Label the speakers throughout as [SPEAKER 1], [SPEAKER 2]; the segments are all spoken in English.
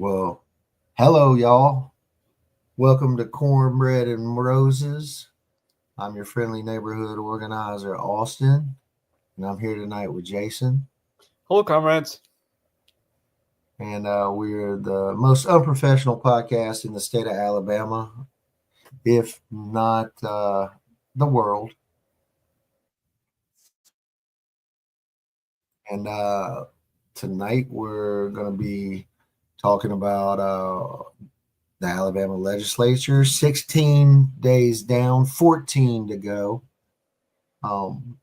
[SPEAKER 1] Well, hello, y'all. Welcome to Cornbread and Roses. I'm your friendly neighborhood organizer, Austin, and I'm here tonight with Jason.
[SPEAKER 2] Hello, comrades.
[SPEAKER 1] And we're the most unprofessional podcast in the state of Alabama, if not the world. And tonight we're going to be talking about the Alabama legislature. 16 days down, 14 to go. Um,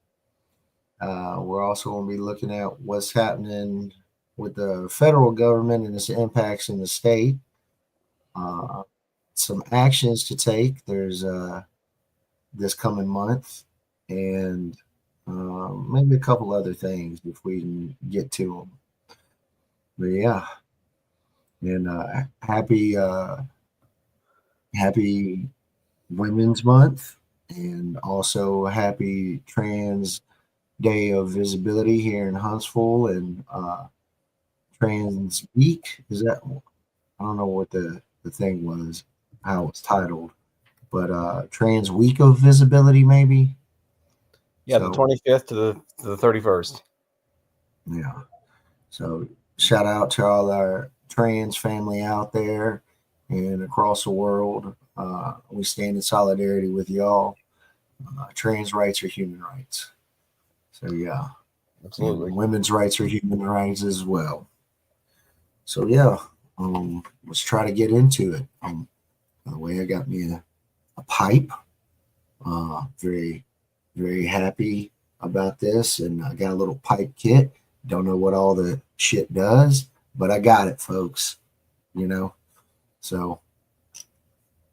[SPEAKER 1] we're also going to be looking at what's happening with the federal government and its impacts in the state. Uh, some actions to take. There's this coming month, and maybe a couple other things if we can get to them. But yeah, and happy Women's Month, and also happy Trans Day of Visibility here in Huntsville, and Trans Week. Is that? I don't know what the thing was, how it was titled, but Trans Week of Visibility, maybe.
[SPEAKER 2] Yeah, the
[SPEAKER 1] So
[SPEAKER 2] 25th to the 31st.
[SPEAKER 1] yeah. So shout out to all our trans family out there and across the world. We stand in solidarity with y'all. Trans rights are human rights. So yeah,
[SPEAKER 2] Absolutely.
[SPEAKER 1] and women's rights are human rights as well. So yeah, let's try to get into it. By the way, I got me a pipe. Very, very happy about this, and I got a little pipe kit. Don't know what all the shit does, but I got it, folks. You know, so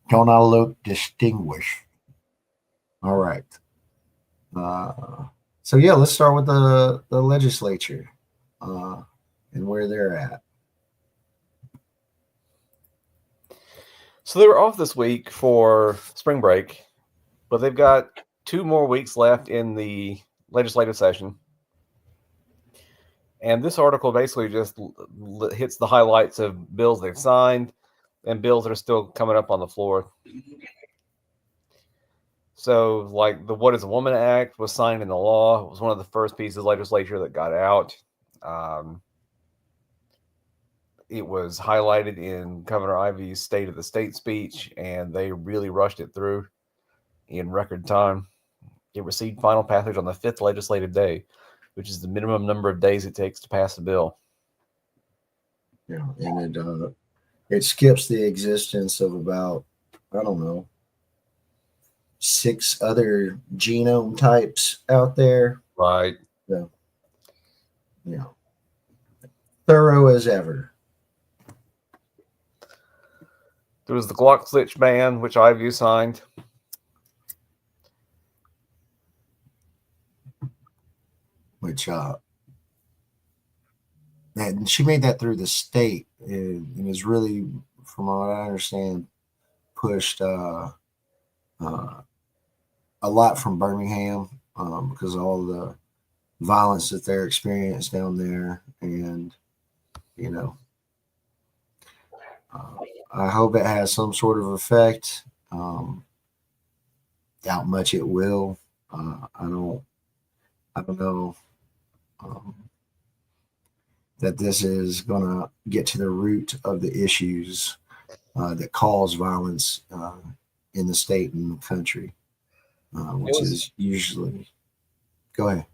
[SPEAKER 1] don't I look distinguished? All right. So yeah, let's start with the legislature uh, and where they're at.
[SPEAKER 2] So they were off this week for spring break, but they've got 2 more weeks left in the legislative session. And this article basically just hits the highlights of bills they've signed and bills that are still coming up on the floor. So, like the What is a Woman Act was signed into law. It was one of the first pieces of legislature that got out. It was highlighted in Governor Ivey's State of the State speech, and they really rushed it through in record time. It received final passage on the 5th legislative day, which is the minimum number of days it takes to pass a bill.
[SPEAKER 1] Yeah, and it skips the existence of about, I don't know, 6 other genome types out there.
[SPEAKER 2] Right.
[SPEAKER 1] So, yeah, thorough as ever.
[SPEAKER 2] There was the Glock switch ban, which Ivey signed.
[SPEAKER 1] Which and she made that through the state, and is really, from what I understand, pushed a lot from Birmingham because of all the violence that they're experiencing down there, and you know, I hope it has some sort of effect. Doubt much it will. I don't know that this is going to get to the root of the issues that cause violence in the state and the country, which is usually. Go ahead.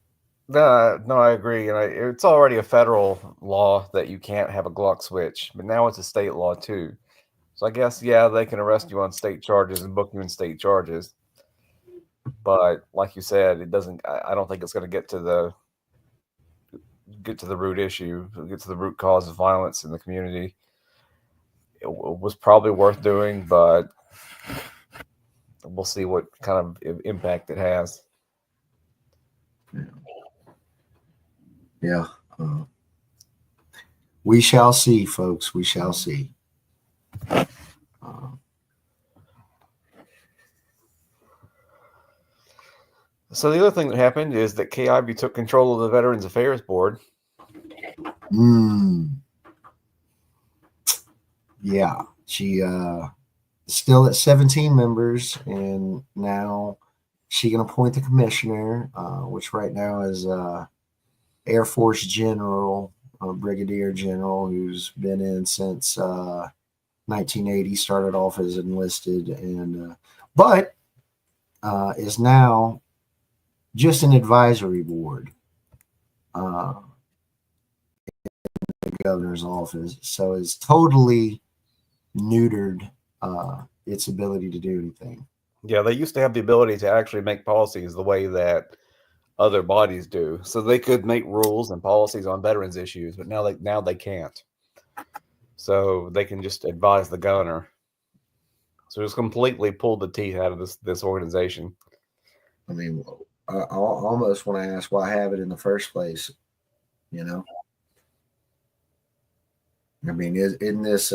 [SPEAKER 2] No, I agree, and it's already a federal law that you can't have a Glock switch, but now it's a state law too. So I guess they can arrest you on state charges and book you in state charges, but like you said, it doesn't. I don't think it's going to get to the root issue, get to the root cause of violence in the community. It was probably worth doing, but we'll see what kind of impact it has.
[SPEAKER 1] Yeah. We shall see, folks. We shall see.
[SPEAKER 2] So the other thing that happened is that KIB took control of the Veterans Affairs Board.
[SPEAKER 1] Yeah, she still at 17 members, and now she can appoint the commissioner, which right now is Air Force General, Brigadier General, who's been in since 1980. Started off as enlisted, and but is now just an advisory board, uh, the governor's office. So it's totally neutered its ability to do anything.
[SPEAKER 2] Yeah, they used to have the ability to actually make policies the way that other bodies do. So they could make rules and policies on veterans issues, but now they can't. So they can just advise the governor. So just completely pulled the teeth out of this organization.
[SPEAKER 1] I mean, I almost want to ask why have it in the first place. You know, I mean, isn't this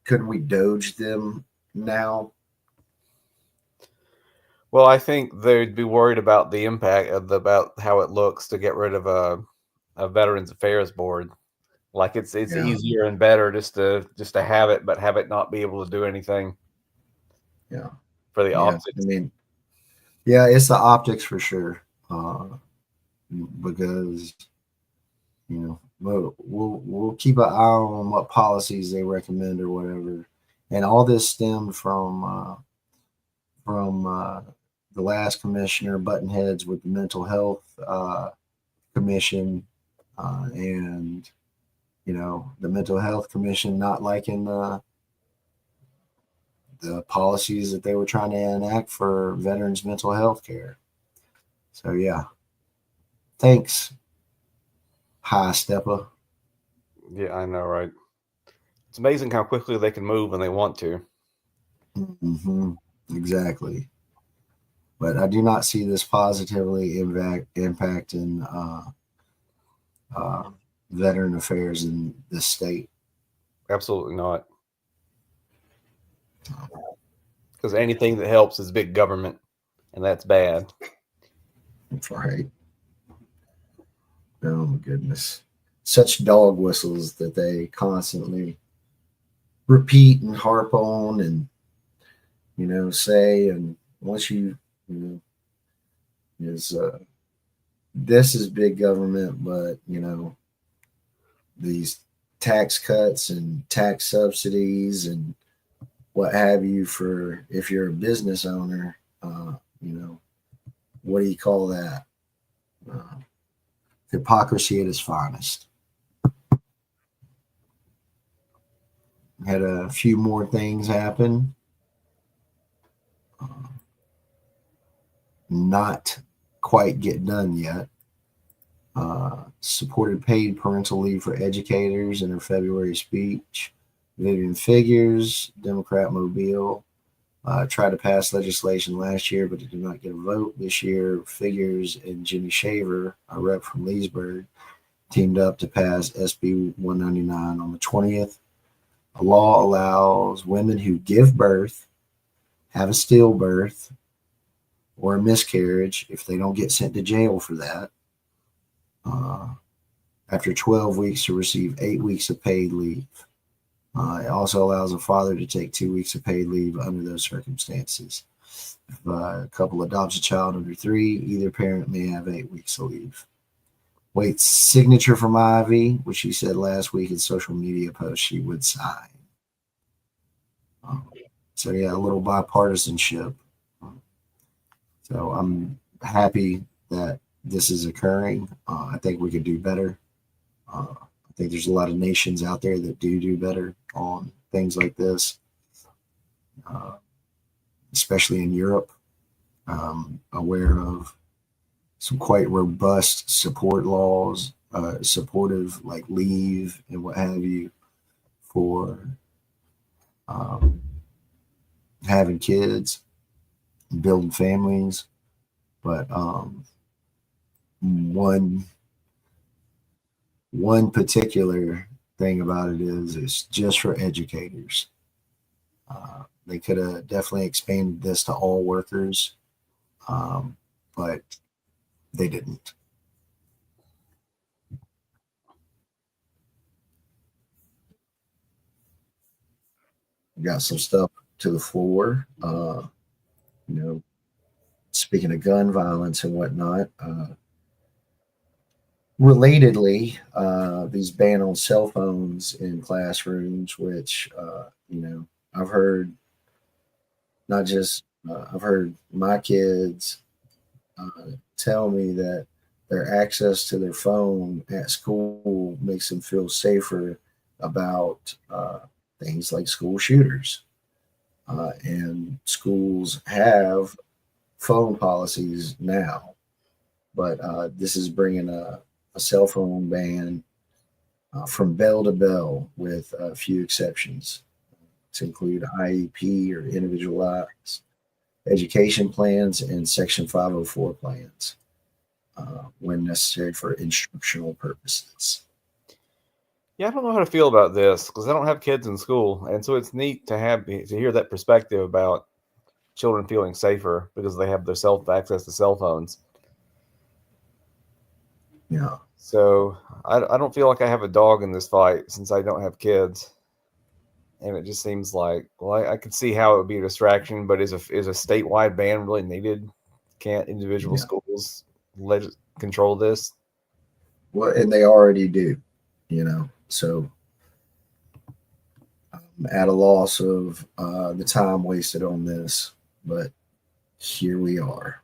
[SPEAKER 1] couldn't we doge them now?
[SPEAKER 2] Well, I think they'd be worried about the impact about how it looks to get rid of a Veterans Affairs Board. Like it's
[SPEAKER 1] Yeah,
[SPEAKER 2] easier and better just to have it, but have it not be able to do anything
[SPEAKER 1] yeah,
[SPEAKER 2] for the
[SPEAKER 1] yeah. I
[SPEAKER 2] optics.
[SPEAKER 1] mean, yeah, it's the optics for sure. Because we'll keep an eye on what policies they recommend or whatever, and all this stemmed from the last commissioner button heads with the mental health commission, and the mental health commission not liking the policies that they were trying to enact for veterans mental health care. So yeah, thanks, high stepper.
[SPEAKER 2] Yeah, I know, right? It's amazing how quickly they can move when they want to.
[SPEAKER 1] Mm-hmm. Exactly. But I do not see this positively impacting uh, veteran affairs in this state.
[SPEAKER 2] Absolutely not. Because anything that helps is big government, and that's bad.
[SPEAKER 1] Right. Oh my goodness. Such dog whistles that they constantly repeat and harp on and say, and once you know is this is big government, but these tax cuts and tax subsidies and what have you, for if you're a business owner, what do you call that? Uh, Hypocrisy at its finest. Had a few more things happen. Uh, Not quite get done yet. Supported paid parental leave for educators in her February speech. Vivian Figures, Democrat Mobile, tried to pass legislation last year, but it did not get a vote. This year, Figures and Jimmy Shaver, a rep from Leesburg, teamed up to pass SB 199 on the 20th. A law allows women who give birth, have a stillbirth, or a miscarriage, if they don't get sent to jail for that, uh, after 12 weeks to receive 8 weeks of paid leave. It also allows a father to take 2 weeks of paid leave under those circumstances. If a couple adopts a child under 3, either parent may have 8 weeks of leave. Waits signature from Ivy, which she said last week in social media post she would sign. Um, so yeah, a little bipartisanship. So I'm happy that this is occurring. I think we could do better. I think there's a lot of nations out there that do better on things like this, uh, especially in Europe. Aware of some quite robust support laws, supportive like leave and what have you for um, having kids, building families. But one one particular thing about it is it's just for educators. They could have definitely expanded this to all workers, but they didn't. got some stuff to the floor. Speaking of gun violence and whatnot, relatedly, these ban on cell phones in classrooms, which, I've heard not just, I've heard my kids tell me that their access to their phone at school makes them feel safer about things like school shooters. And schools have phone policies now, but this is bringing a cell phone ban from bell to bell with a few exceptions to include IEP or individualized education plans and Section 504 plans when necessary for instructional purposes.
[SPEAKER 2] Yeah, I don't know how to feel about this because I don't have kids in school, and so it's neat to hear that perspective about children feeling safer because they have their self access to cell phones.
[SPEAKER 1] Yeah.
[SPEAKER 2] So I don't feel like I have a dog in this fight since I don't have kids, and it just seems like, well, I could see how it would be a distraction, but is a statewide ban really needed? Can't individual
[SPEAKER 1] Yeah.
[SPEAKER 2] schools control this?
[SPEAKER 1] Well, and they already do, so I'm at a loss of the time wasted on this, but here we are.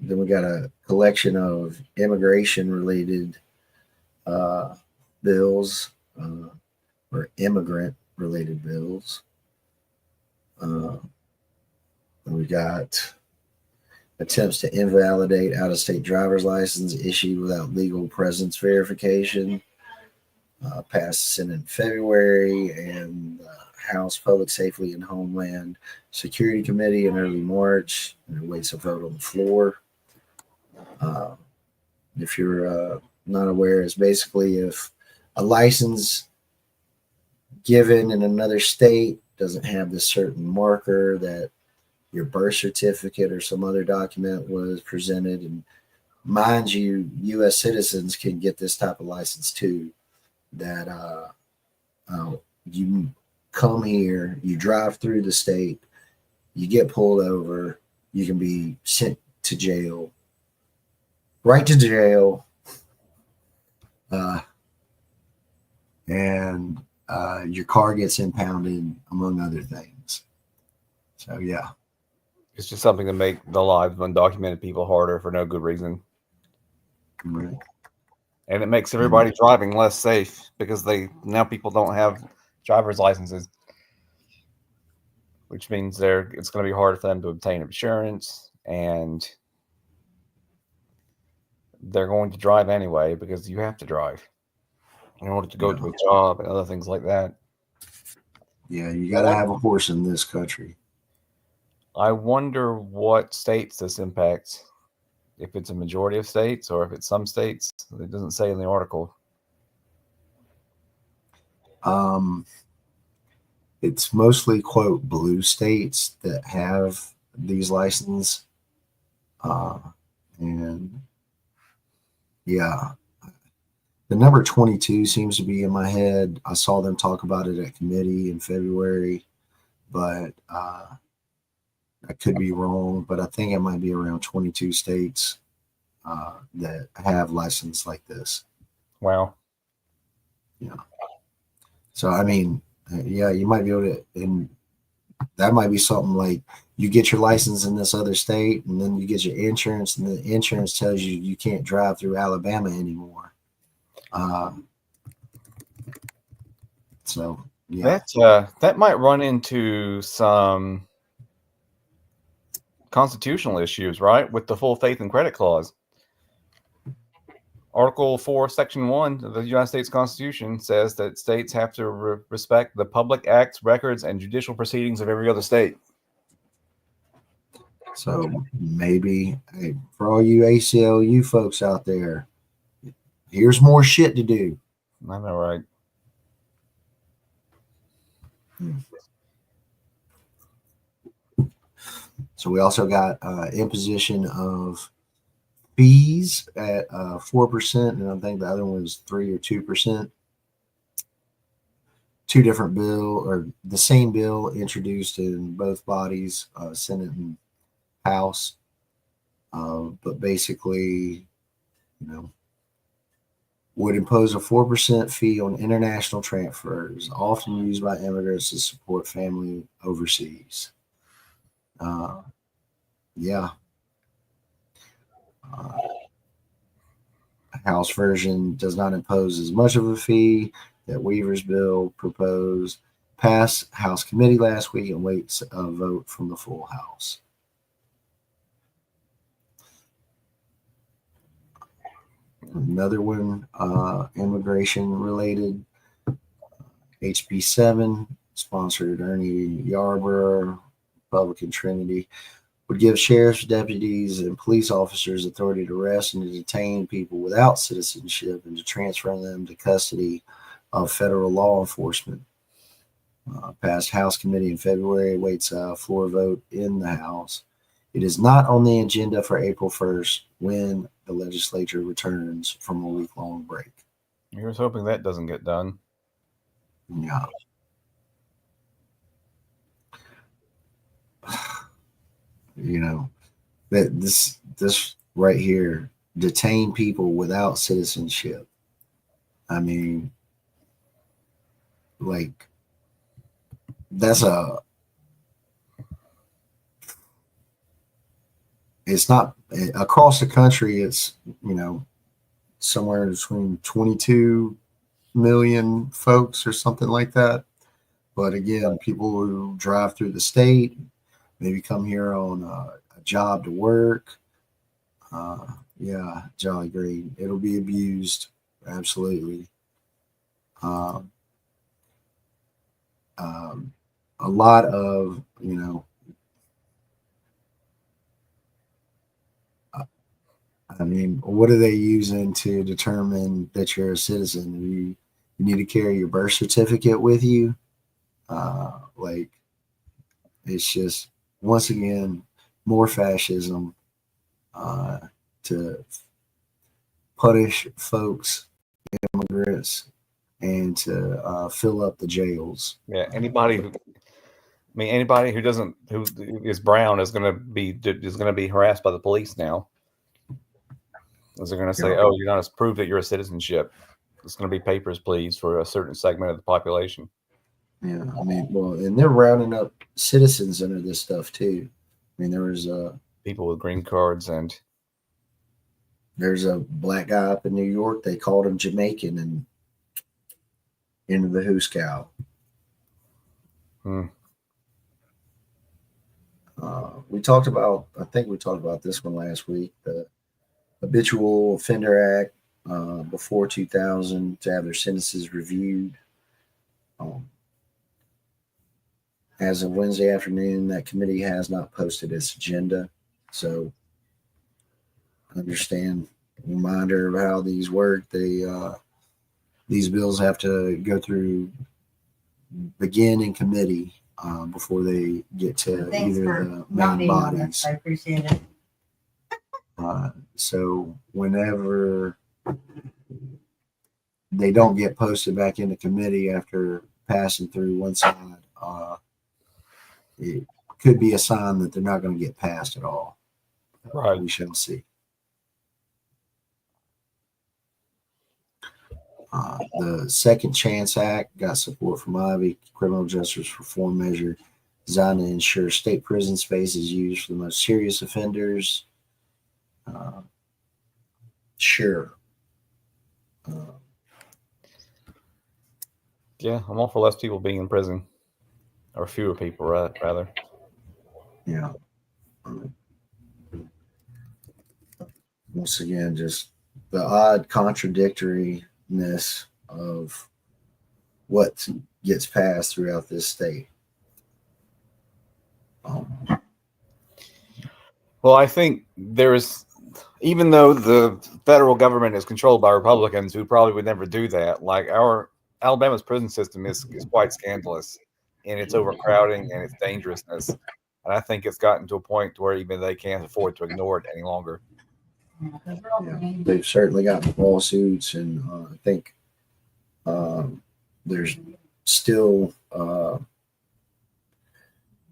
[SPEAKER 1] Then we got a collection of immigration related bills or immigrant related bills. We got attempts to invalidate out of state driver's license issued without legal presence verification. Passed the Senate in February, and House Public Safety and Homeland Security Committee in early March, and it waits a vote on the floor. If you're not aware, it's basically if a license given in another state doesn't have this certain marker that your birth certificate or some other document was presented. And mind you, U.S. citizens can get this type of license too. That you come here, you drive through the state, you get pulled over, you can be sent to jail, right to jail, and your car gets impounded, among other things. So yeah,
[SPEAKER 2] It's just something to make the lives of undocumented people harder for no good reason.
[SPEAKER 1] right.
[SPEAKER 2] And it makes everybody driving less safe because now people don't have driver's licenses, which means it's going to be harder for them to obtain insurance, and they're going to drive anyway because you have to drive in order to go to a job and other things like that.
[SPEAKER 1] Yeah, you got to have a horse in this country.
[SPEAKER 2] I wonder what states this impacts. If it's a majority of states or if it's some states. It doesn't say in the article.
[SPEAKER 1] It's mostly, quote, blue states that have these licenses. And yeah, the number 22 seems to be in my head. I saw them talk about it at committee in February, but I could be wrong. But I think it might be around 22 states that have license like this.
[SPEAKER 2] Wow.
[SPEAKER 1] Yeah. So, I mean, yeah, you might be able to, and that might be something like you get your license in this other state and then you get your insurance, and the insurance tells you you can't drive through Alabama anymore. So yeah,
[SPEAKER 2] that might run into some constitutional issues, right? With the full faith and credit clause. Article 4, Section 1 of the United States Constitution says that states have to respect the public acts, records, and judicial proceedings of every other state.
[SPEAKER 1] So maybe, hey, for all you ACLU folks out there, here's more shit to do.
[SPEAKER 2] I know, right?
[SPEAKER 1] So we also got imposition of fees at 4%, and I think the other one was 3 or 2%. two different bill or the same bill introduced in both bodies, Senate and House. But basically, would impose a 4% fee on international transfers, often used by immigrants to support family overseas. Yeah. House version does not impose as much of a fee that Weaver's bill proposed. Passed House committee last week and waits a vote from the full House. Another one, immigration related. HB 7, sponsored Ernie Yarborough, Republican Trinity, would give sheriff's deputies and police officers authority to arrest and to detain people without citizenship and to transfer them to custody of federal law enforcement. Passed House committee in February, waits a floor vote in the House. It is not on the agenda for April 1st when the legislature returns from a week-long break.
[SPEAKER 2] Here's hoping that doesn't get done.
[SPEAKER 1] Yeah. That this right here, detain people without citizenship. I mean, like, it's not across the country. It's, somewhere between 22 million folks or something like that. But again, people who drive through the state, maybe come here on a job to work. Yeah, jolly great. It'll be abused. Absolutely. A lot of, I mean, what are they using to determine that you're a citizen? You need to carry your birth certificate with you. Like, it's just, once again, more fascism to punish folks, immigrants, and to fill up the jails.
[SPEAKER 2] Yeah, anybody who is brown is going to be harassed by the police now. Is they're going to say, "Oh, you're not prove that you're a citizenship." It's going to be papers, please, for a certain segment of the population.
[SPEAKER 1] Yeah, I mean, well, and they're rounding up citizens under this stuff too. I mean, there was
[SPEAKER 2] people with green cards, and
[SPEAKER 1] there's a black guy up in New York. They called him Jamaican and into the hooscow. I think we talked about this one last week. The Habitual Offender Act before 2000 to have their sentences reviewed. As of Wednesday afternoon, that committee has not posted its agenda. So understand, reminder of how these work. These bills have to begin in committee before they get to either the main bodies.
[SPEAKER 3] I appreciate it.
[SPEAKER 1] So whenever they don't get posted back into committee after passing through one side, it could be a sign that they're not going to get passed at all.
[SPEAKER 2] Right.
[SPEAKER 1] We shall see. The Second Chance Act got support from Ivy, criminal justice reform measure designed to ensure state prison space is used for the most serious offenders. Sure.
[SPEAKER 2] Yeah, I'm all for less people being in prison, or fewer people, rather.
[SPEAKER 1] Yeah. Once again, just the odd contradictoriness of what gets passed throughout this state.
[SPEAKER 2] Well, I think even though the federal government is controlled by Republicans who probably would never do that, like our Alabama's prison system is quite scandalous in its overcrowding and its dangerousness. And I think it's gotten to a point where even they can't afford to ignore it any longer.
[SPEAKER 1] Yeah, they've certainly got lawsuits, and I think there's still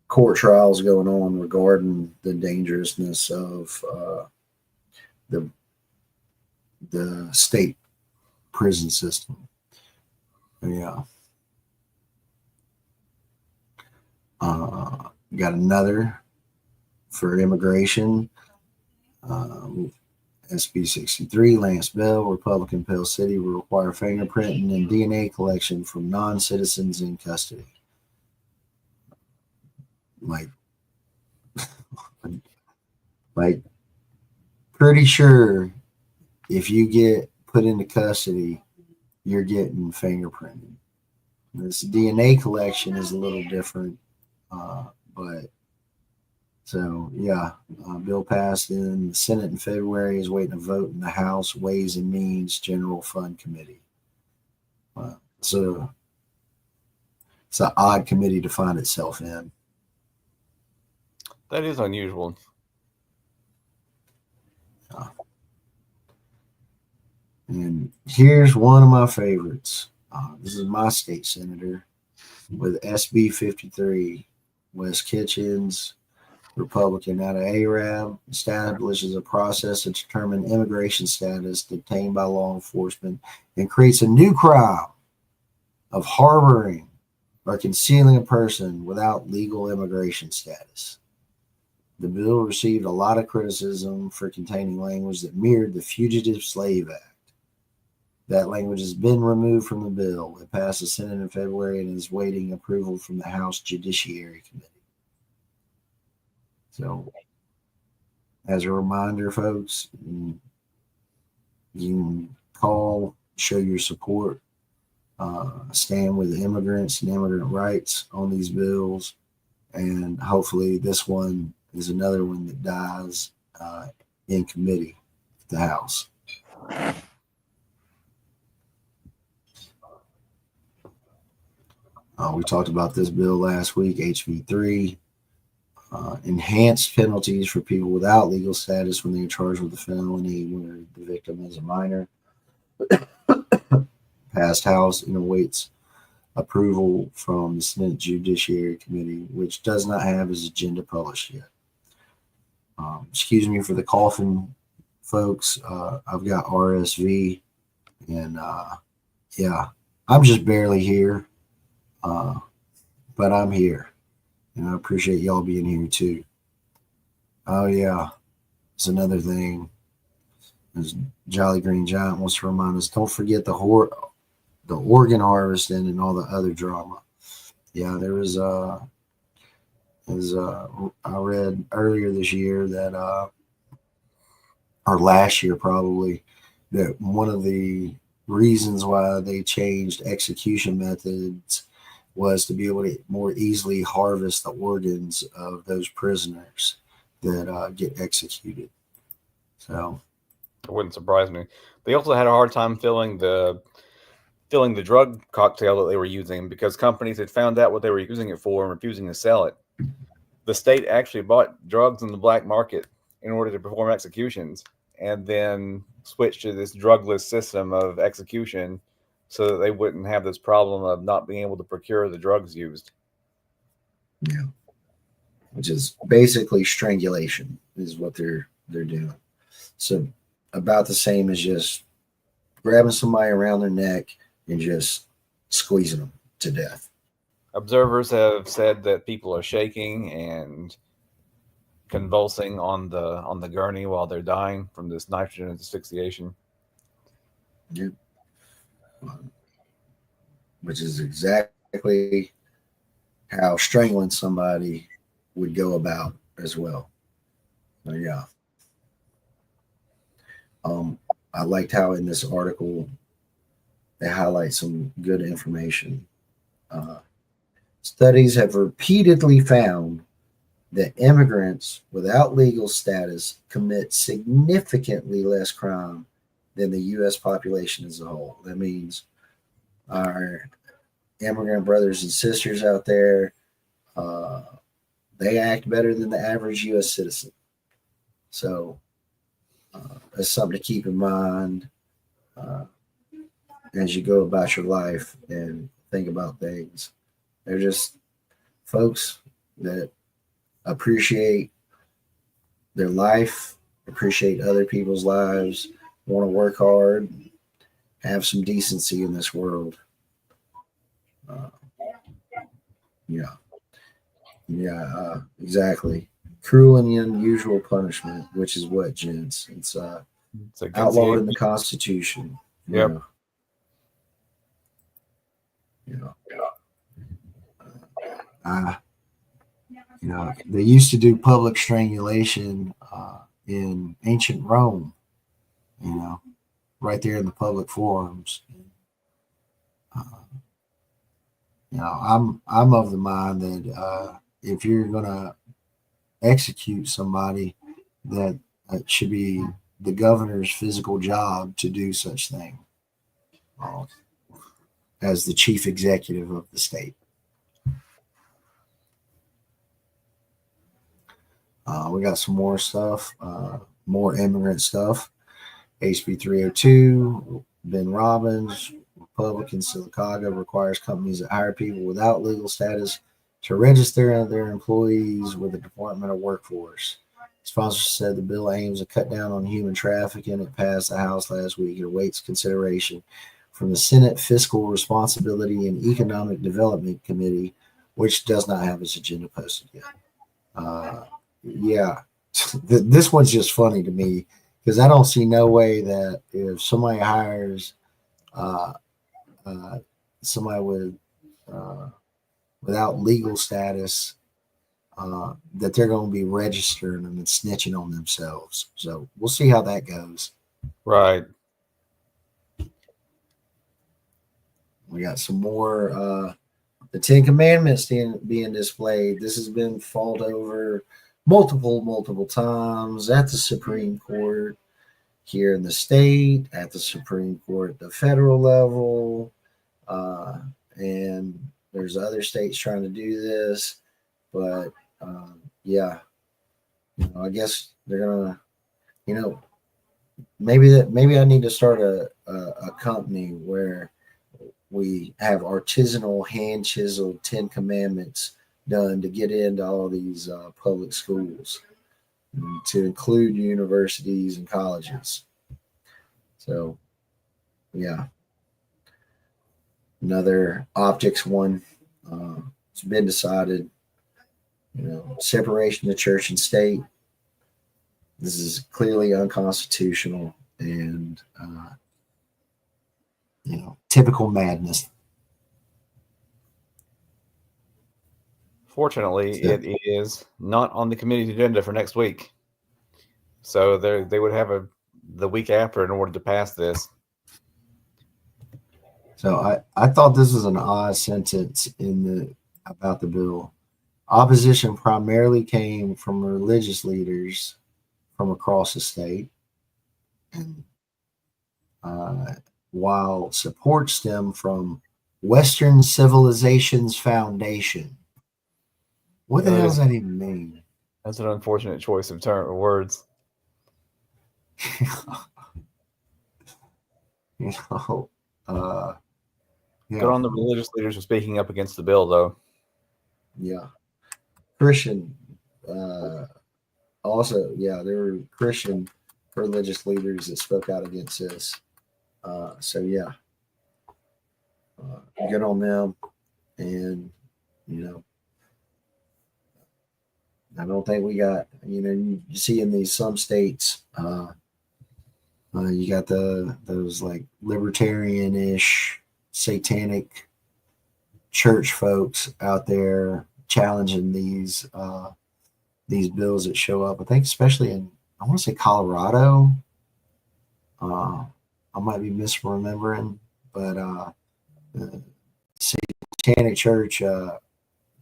[SPEAKER 1] court trials going on regarding the dangerousness of the state prison system. Yeah. Got another for immigration. SB63, Lance Bell, Republican Pell City, will require fingerprinting and DNA collection from non-citizens in custody. Like, pretty sure if you get put into custody, you're getting fingerprinted. This DNA collection is a little different, but so yeah, bill passed in the Senate in February, is waiting to vote in the House Ways and Means General Fund Committee. So it's an odd committee to find itself in.
[SPEAKER 2] That is unusual.
[SPEAKER 1] And here's one of my favorites. This is my state senator with SB 53, Wes Kitchens, Republican out of Arab, establishes a process to determine immigration status detained by law enforcement and creates a new crime of harboring or concealing a person without legal immigration status. The bill received a lot of criticism for containing language that mirrored the Fugitive Slave Act. That language has been removed from the bill. It passed the Senate in February and is waiting approval from the House Judiciary Committee. So, as a reminder, folks, you can call, show your support, stand with immigrants and immigrant rights on these bills, and hopefully this one is another one that dies in committee at the House. We talked about this bill last week, HB3. Enhanced penalties for people without legal status when they are charged with a felony where the victim is a minor. Passed House and awaits approval from the Senate Judiciary Committee, which does not have its agenda published yet. Excuse me for the coughing, folks. I've got RSV, and yeah, I'm just barely here, but I'm here. And I appreciate y'all being here too. Oh yeah, it's another thing. As Jolly Green Giant wants to remind us, don't forget the organ harvesting and all the other drama. Yeah, there was I read earlier this year that or last year probably, that one of the reasons why they changed execution methods was to be able to more easily harvest the organs of those prisoners that get executed. So
[SPEAKER 2] it wouldn't surprise me. They also had a hard time filling the drug cocktail that they were using because companies had found out what they were using it for and refusing to sell it. The state actually bought drugs in the black market in order to perform executions, and then switched to this drugless system of execution so that they wouldn't have this problem of not being able to procure the drugs used.
[SPEAKER 1] Yeah, which is basically strangulation is what they're doing. So about the same as just grabbing somebody around their neck and just squeezing them to death.
[SPEAKER 2] Observers have said that people are shaking and convulsing on the gurney while they're dying from this nitrogen asphyxiation.
[SPEAKER 1] Yeah. Which is exactly how strangling somebody would go about as well. So yeah. I liked how in this article they highlight some good information. Studies have repeatedly found that immigrants without legal status commit significantly less crime than the U.S. population as a whole. That means our immigrant brothers and sisters out there, they act better than the average U.S. citizen. So that's something to keep in mind as you go about your life and think about things. They're just folks that appreciate their life, appreciate other people's lives, want to work hard, have some decency in this world. Uh, yeah, exactly. Cruel and unusual punishment, which is what, gents? It's
[SPEAKER 2] against
[SPEAKER 1] outlawed
[SPEAKER 2] the
[SPEAKER 1] in the Constitution.
[SPEAKER 2] Yep.
[SPEAKER 1] Yeah. They used to do public strangulation in ancient Rome. Right there in the public forums. Uh, I'm of the mind that if you're gonna execute somebody, that it should be the governor's physical job to do such thing as the chief executive of the state. We got some more stuff, more immigrant stuff. HB 302, Ben Robbins, Republican Silicaga requires companies that hire people without legal status to register their employees with the Department of Workforce. Sponsors said the bill aims to cut down on human trafficking. It passed the House last week. It awaits consideration from the Senate Fiscal Responsibility and Economic Development Committee, which does not have its agenda posted yet. Yeah, this one's just funny to me because I don't see no way that if somebody hires somebody without legal status, that they're going to be registering them and snitching on themselves. So we'll see how that goes.
[SPEAKER 2] Right.
[SPEAKER 1] We got some more. The Ten Commandments being displayed. This has been fought over multiple times at the Supreme Court here in the state, at the Supreme Court at the federal level, and there's other states trying to do this, but yeah, I guess they're gonna, maybe I need to start a company where we have artisanal hand chiseled 10 commandments done to get into all these public schools, to include universities and colleges. So yeah, another optics one. It's been decided, separation of church and state. This is clearly unconstitutional and typical madness.
[SPEAKER 2] Fortunately, it is not on the committee agenda for next week. So they would have the week after in order to pass this.
[SPEAKER 1] So I thought this was an odd sentence about the bill. Opposition primarily came from religious leaders from across the state, and while support stemmed from Western Civilization's Foundation. What the hell does that even mean?
[SPEAKER 2] That's an unfortunate choice of words.
[SPEAKER 1] Good
[SPEAKER 2] on the religious leaders for speaking up against the bill, though.
[SPEAKER 1] Yeah. Christian, also, yeah, there were Christian religious leaders that spoke out against this. So, yeah, good on them. And, I don't think we got, you see in some states, you got those like libertarian-ish satanic church folks out there challenging these bills that show up. I think especially in, I want to say Colorado. I might be misremembering, but the satanic church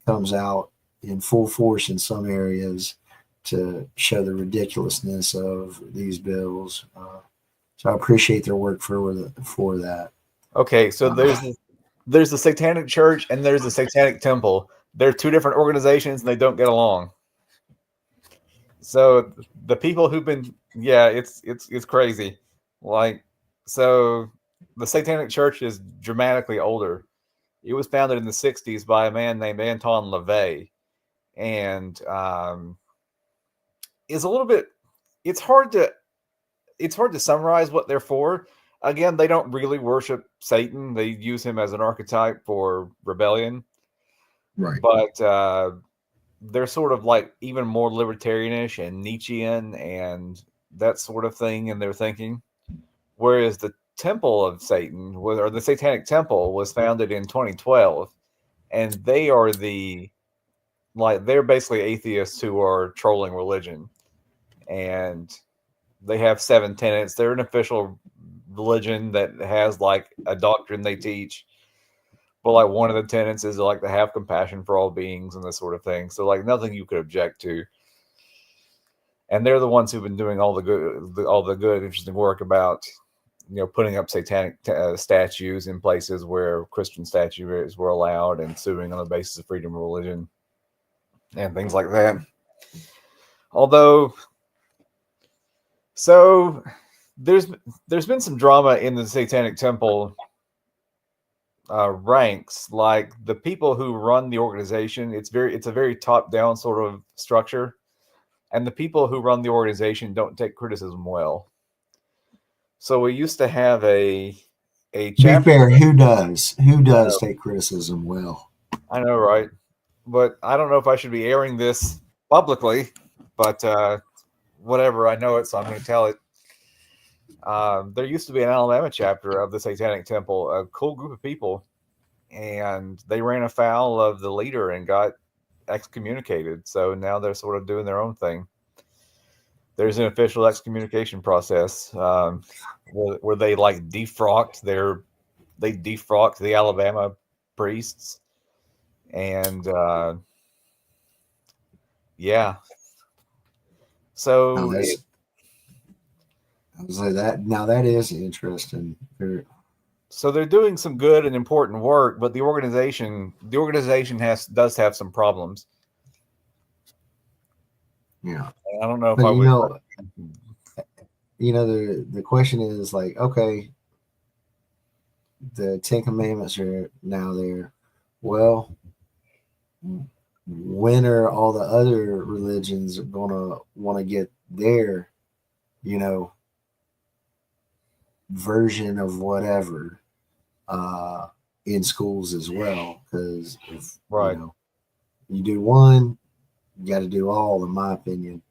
[SPEAKER 1] comes out in full force in some areas to show the ridiculousness of these bills. So I appreciate their work for that.
[SPEAKER 2] Okay, so there's the satanic church and there's the satanic temple. They're two different organizations and they don't get along. So the people who've been, it's crazy. Like, so the satanic church is dramatically older. It was founded in the 60s by a man named Anton LaVey, and is a little bit. It's hard to summarize what they're for. Again, they don't really worship Satan. They use him as an archetype for rebellion.
[SPEAKER 1] Right.
[SPEAKER 2] But they're sort of like even more libertarianish and Nietzschean and that sort of thing in their thinking. Whereas the Temple of Satan, or the Satanic Temple, was founded in 2012, and they are they're basically atheists who are trolling religion, and they have 7 tenets. They're an official religion that has like a doctrine they teach, but like one of the tenets is like to have compassion for all beings and this sort of thing. So like nothing you could object to. And they're the ones who've been doing all the good, interesting work about, putting up satanic statues in places where Christian statues were allowed, and suing on the basis of freedom of religion and things like that. Although, so there's been some drama in the Satanic Temple ranks. Like the people who run the organization, it's a very top down sort of structure, and the people who run the organization don't take criticism well. So we used to have a
[SPEAKER 1] To
[SPEAKER 2] chapter.
[SPEAKER 1] be fair, who does take criticism well?
[SPEAKER 2] I know, right? But I don't know if I should be airing this publicly, but whatever, I know it, so I'm going to tell it. There used to be an Alabama chapter of the Satanic Temple, a cool group of people, and they ran afoul of the leader and got excommunicated. So now they're sort of doing their own thing. There's an official excommunication process where they like defrocked the Alabama priests, and yeah. So
[SPEAKER 1] I was like that. Now that is interesting.
[SPEAKER 2] So they're doing some good and important work, but the organization does have some problems.
[SPEAKER 1] Yeah,
[SPEAKER 2] I don't know if
[SPEAKER 1] but
[SPEAKER 2] I would.
[SPEAKER 1] the question is like, okay, the 10 Commandments are now there. Well, when are all the other religions gonna want to get their, version of whatever in schools as well? Because if
[SPEAKER 2] Right.
[SPEAKER 1] you do one, you got to do all, in my opinion.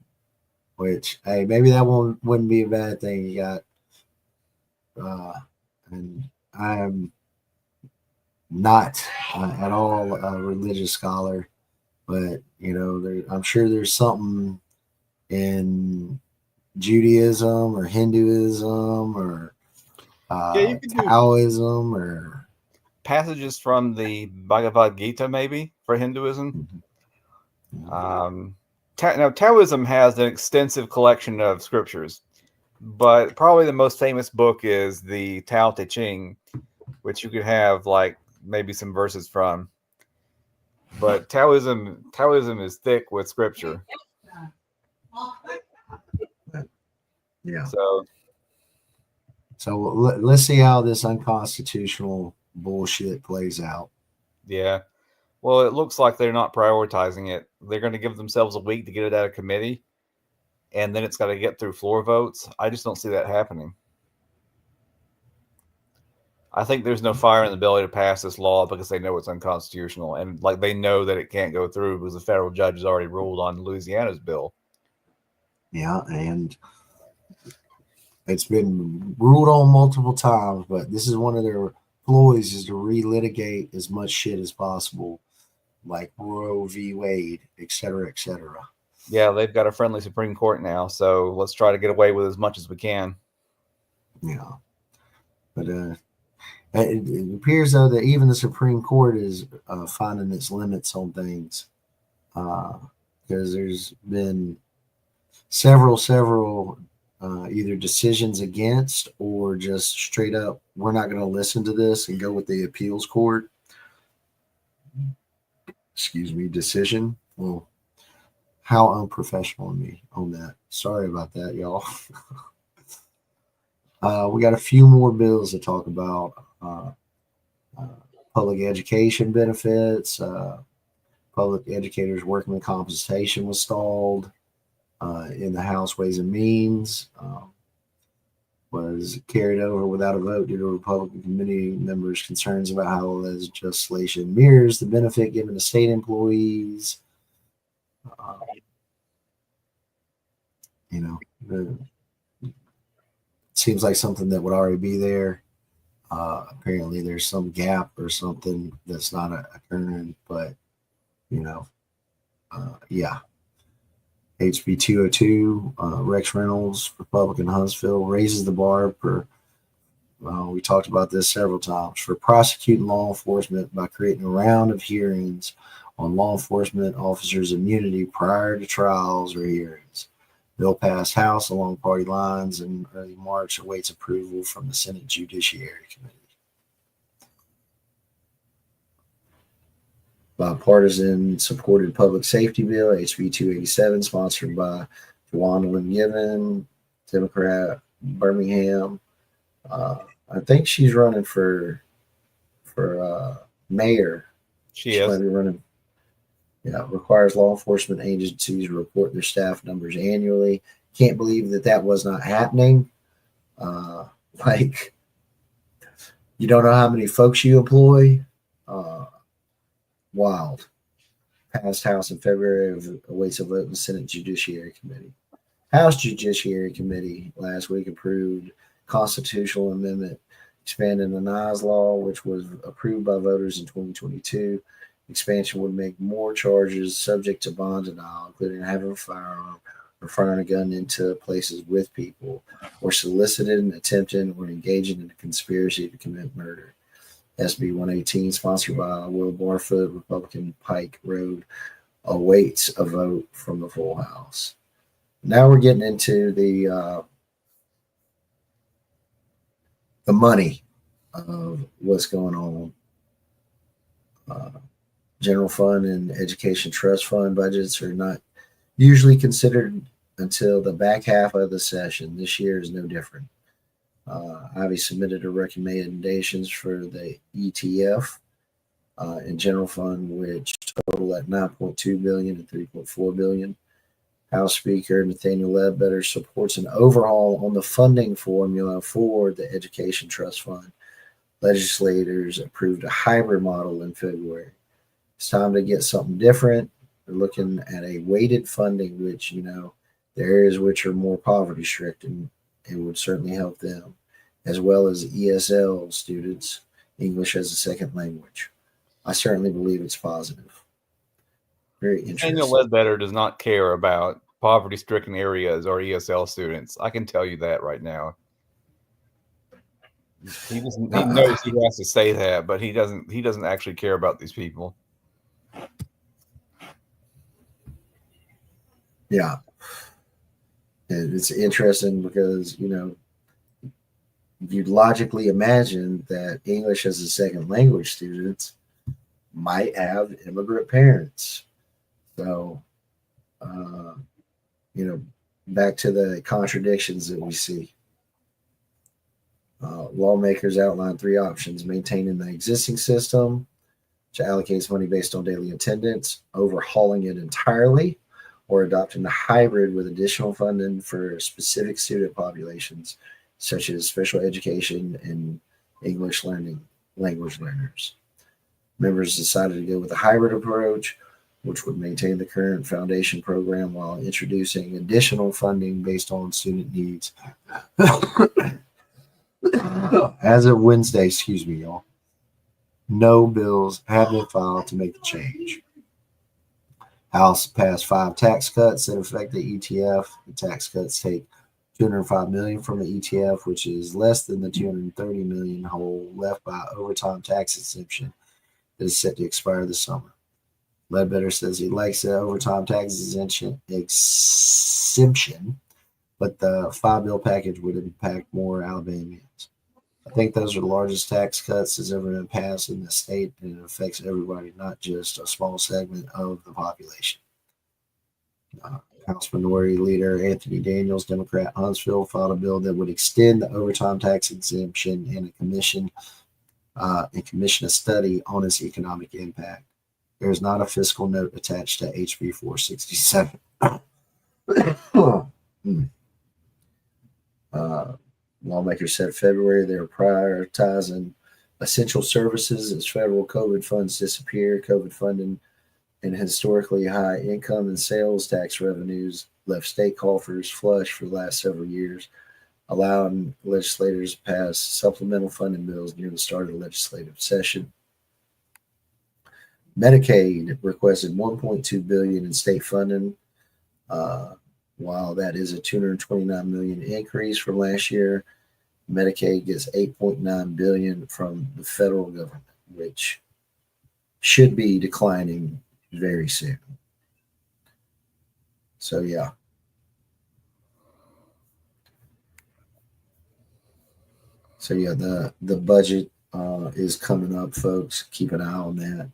[SPEAKER 1] Which, hey, maybe that one wouldn't be a bad thing. You got, and I'm not at all a religious scholar, but I'm sure there's something in Judaism or Hinduism or
[SPEAKER 2] You can do
[SPEAKER 1] Taoism or
[SPEAKER 2] passages from the Bhagavad Gita, maybe, for Hinduism. Now, Taoism has an extensive collection of scriptures, but probably the most famous book is the Tao Te Ching, which you could have like maybe some verses from. But Taoism is thick with scripture.
[SPEAKER 1] Yeah. So let's see how this unconstitutional bullshit plays out.
[SPEAKER 2] Yeah. Well, it looks like they're not prioritizing it. They're going to give themselves a week to get it out of committee, and then it's got to get through floor votes. I just don't see that happening. I think there's no fire in the belly to pass this law because they know it's unconstitutional, and like they know that it can't go through because the federal judge has already ruled on Louisiana's bill.
[SPEAKER 1] Yeah, and it's been ruled on multiple times, but this is one of their ploys, is to relitigate as much shit as possible, like Roe v. Wade, et cetera, et cetera.
[SPEAKER 2] Yeah, they've got a friendly Supreme Court now, so let's try to get away with as much as we can.
[SPEAKER 1] Yeah, but it appears though that even the Supreme Court is finding its limits on things, because there's been several either decisions against or just straight up, we're not going to listen to this and go with the appeals court. Decision. Well, how unprofessional of me on that. Sorry about that, y'all. We got a few more bills to talk about. public education benefits. Public educators' workman compensation was stalled. In the House Ways and Means was carried over without a vote due to Republican committee members' concerns about how the legislation mirrors the benefit given to state employees. You know, it seems like something that would already be there. Apparently, there's some gap or something that's not occurring, but yeah. HB 202, Rex Reynolds, Republican Huntsville, raises the bar for, we talked about this several times, for prosecuting law enforcement by creating a round of hearings on law enforcement officers' immunity prior to trials or hearings. Bill passed House along party lines in early March, awaits approval from the Senate Judiciary Committee. Bipartisan supported public safety bill, HB 287, sponsored by Gwendolyn Given, Democrat, Birmingham. I think she's running for mayor.
[SPEAKER 2] She is.
[SPEAKER 1] Might be running. Yeah, requires law enforcement agencies to report their staff numbers annually. Can't believe that was not happening. Like, you don't know how many folks you employ. Wild. Passed House in February, awaits a vote in the Senate Judiciary Committee. House Judiciary Committee last week approved constitutional amendment expanding the NIS law, which was approved by voters in 2022. Expansion would make more charges subject to bond denial, including having a firearm or firing a gun into places with people, or soliciting, attempting, or engaging in a conspiracy to commit murder. SB 118, sponsored by Will Barfoot, Republican, Pike Road, awaits a vote from the full House. Now we're getting into the money of what's going on. General fund and education trust fund budgets are not usually considered until the back half of the session. This year is no different. Ivy submitted her recommendations for the ETF and general fund, which total at $9.2 billion and $3.4 billion. House Speaker Nathaniel Ledbetter supports an overhaul on the funding formula for the Education Trust Fund. Legislators approved a hybrid model in February. It's time to get something different. They're looking at a weighted funding, which, the areas which are more poverty stricken, it would certainly help them, as well as ESL students, English as a second language. I certainly believe it's positive. Very interesting.
[SPEAKER 2] Daniel Ledbetter does not care about poverty-stricken areas or ESL students. I can tell you that right now. He knows he has to say that, but he doesn't actually care about these people.
[SPEAKER 1] Yeah. And it's interesting because, you'd logically imagine that English as a second language students might have immigrant parents. So, back to the contradictions that we see. Lawmakers outlined three options: maintaining the existing system, which allocates money based on daily attendance, overhauling it entirely, or adopting a hybrid with additional funding for specific student populations, such as special education and English language learners. Members decided to go with a hybrid approach, which would maintain the current foundation program while introducing additional funding based on student needs. As of Wednesday, y'all, no bills have been filed to make the change. House passed 5 tax cuts that affect the ETF. The tax cuts take $205 million from the ETF, which is less than the $230 million hole left by overtime tax exemption that is set to expire this summer. Ledbetter says he likes the overtime tax exemption, but the 5-bill package would impact more Alabamians. I think those are the largest tax cuts that's ever been passed in the state, and it affects everybody, not just a small segment of the population. House Minority Leader Anthony Daniels, Democrat, Huntsville, filed a bill that would extend the overtime tax exemption and a commission and commission a study on its economic impact. There is not a fiscal note attached to HB 467. Lawmakers said February they are prioritizing essential services as federal COVID funds disappear. COVID funding and historically high income and sales tax revenues left state coffers flush for the last several years, allowing legislators to pass supplemental funding bills near the start of the legislative session. Medicaid requested $1.2 billion in state funding. While that is a $229 million increase from last year, Medicaid gets $8.9 billion from the federal government, which should be declining very soon. So yeah. So yeah, the budget is coming up, folks. Keep an eye on that.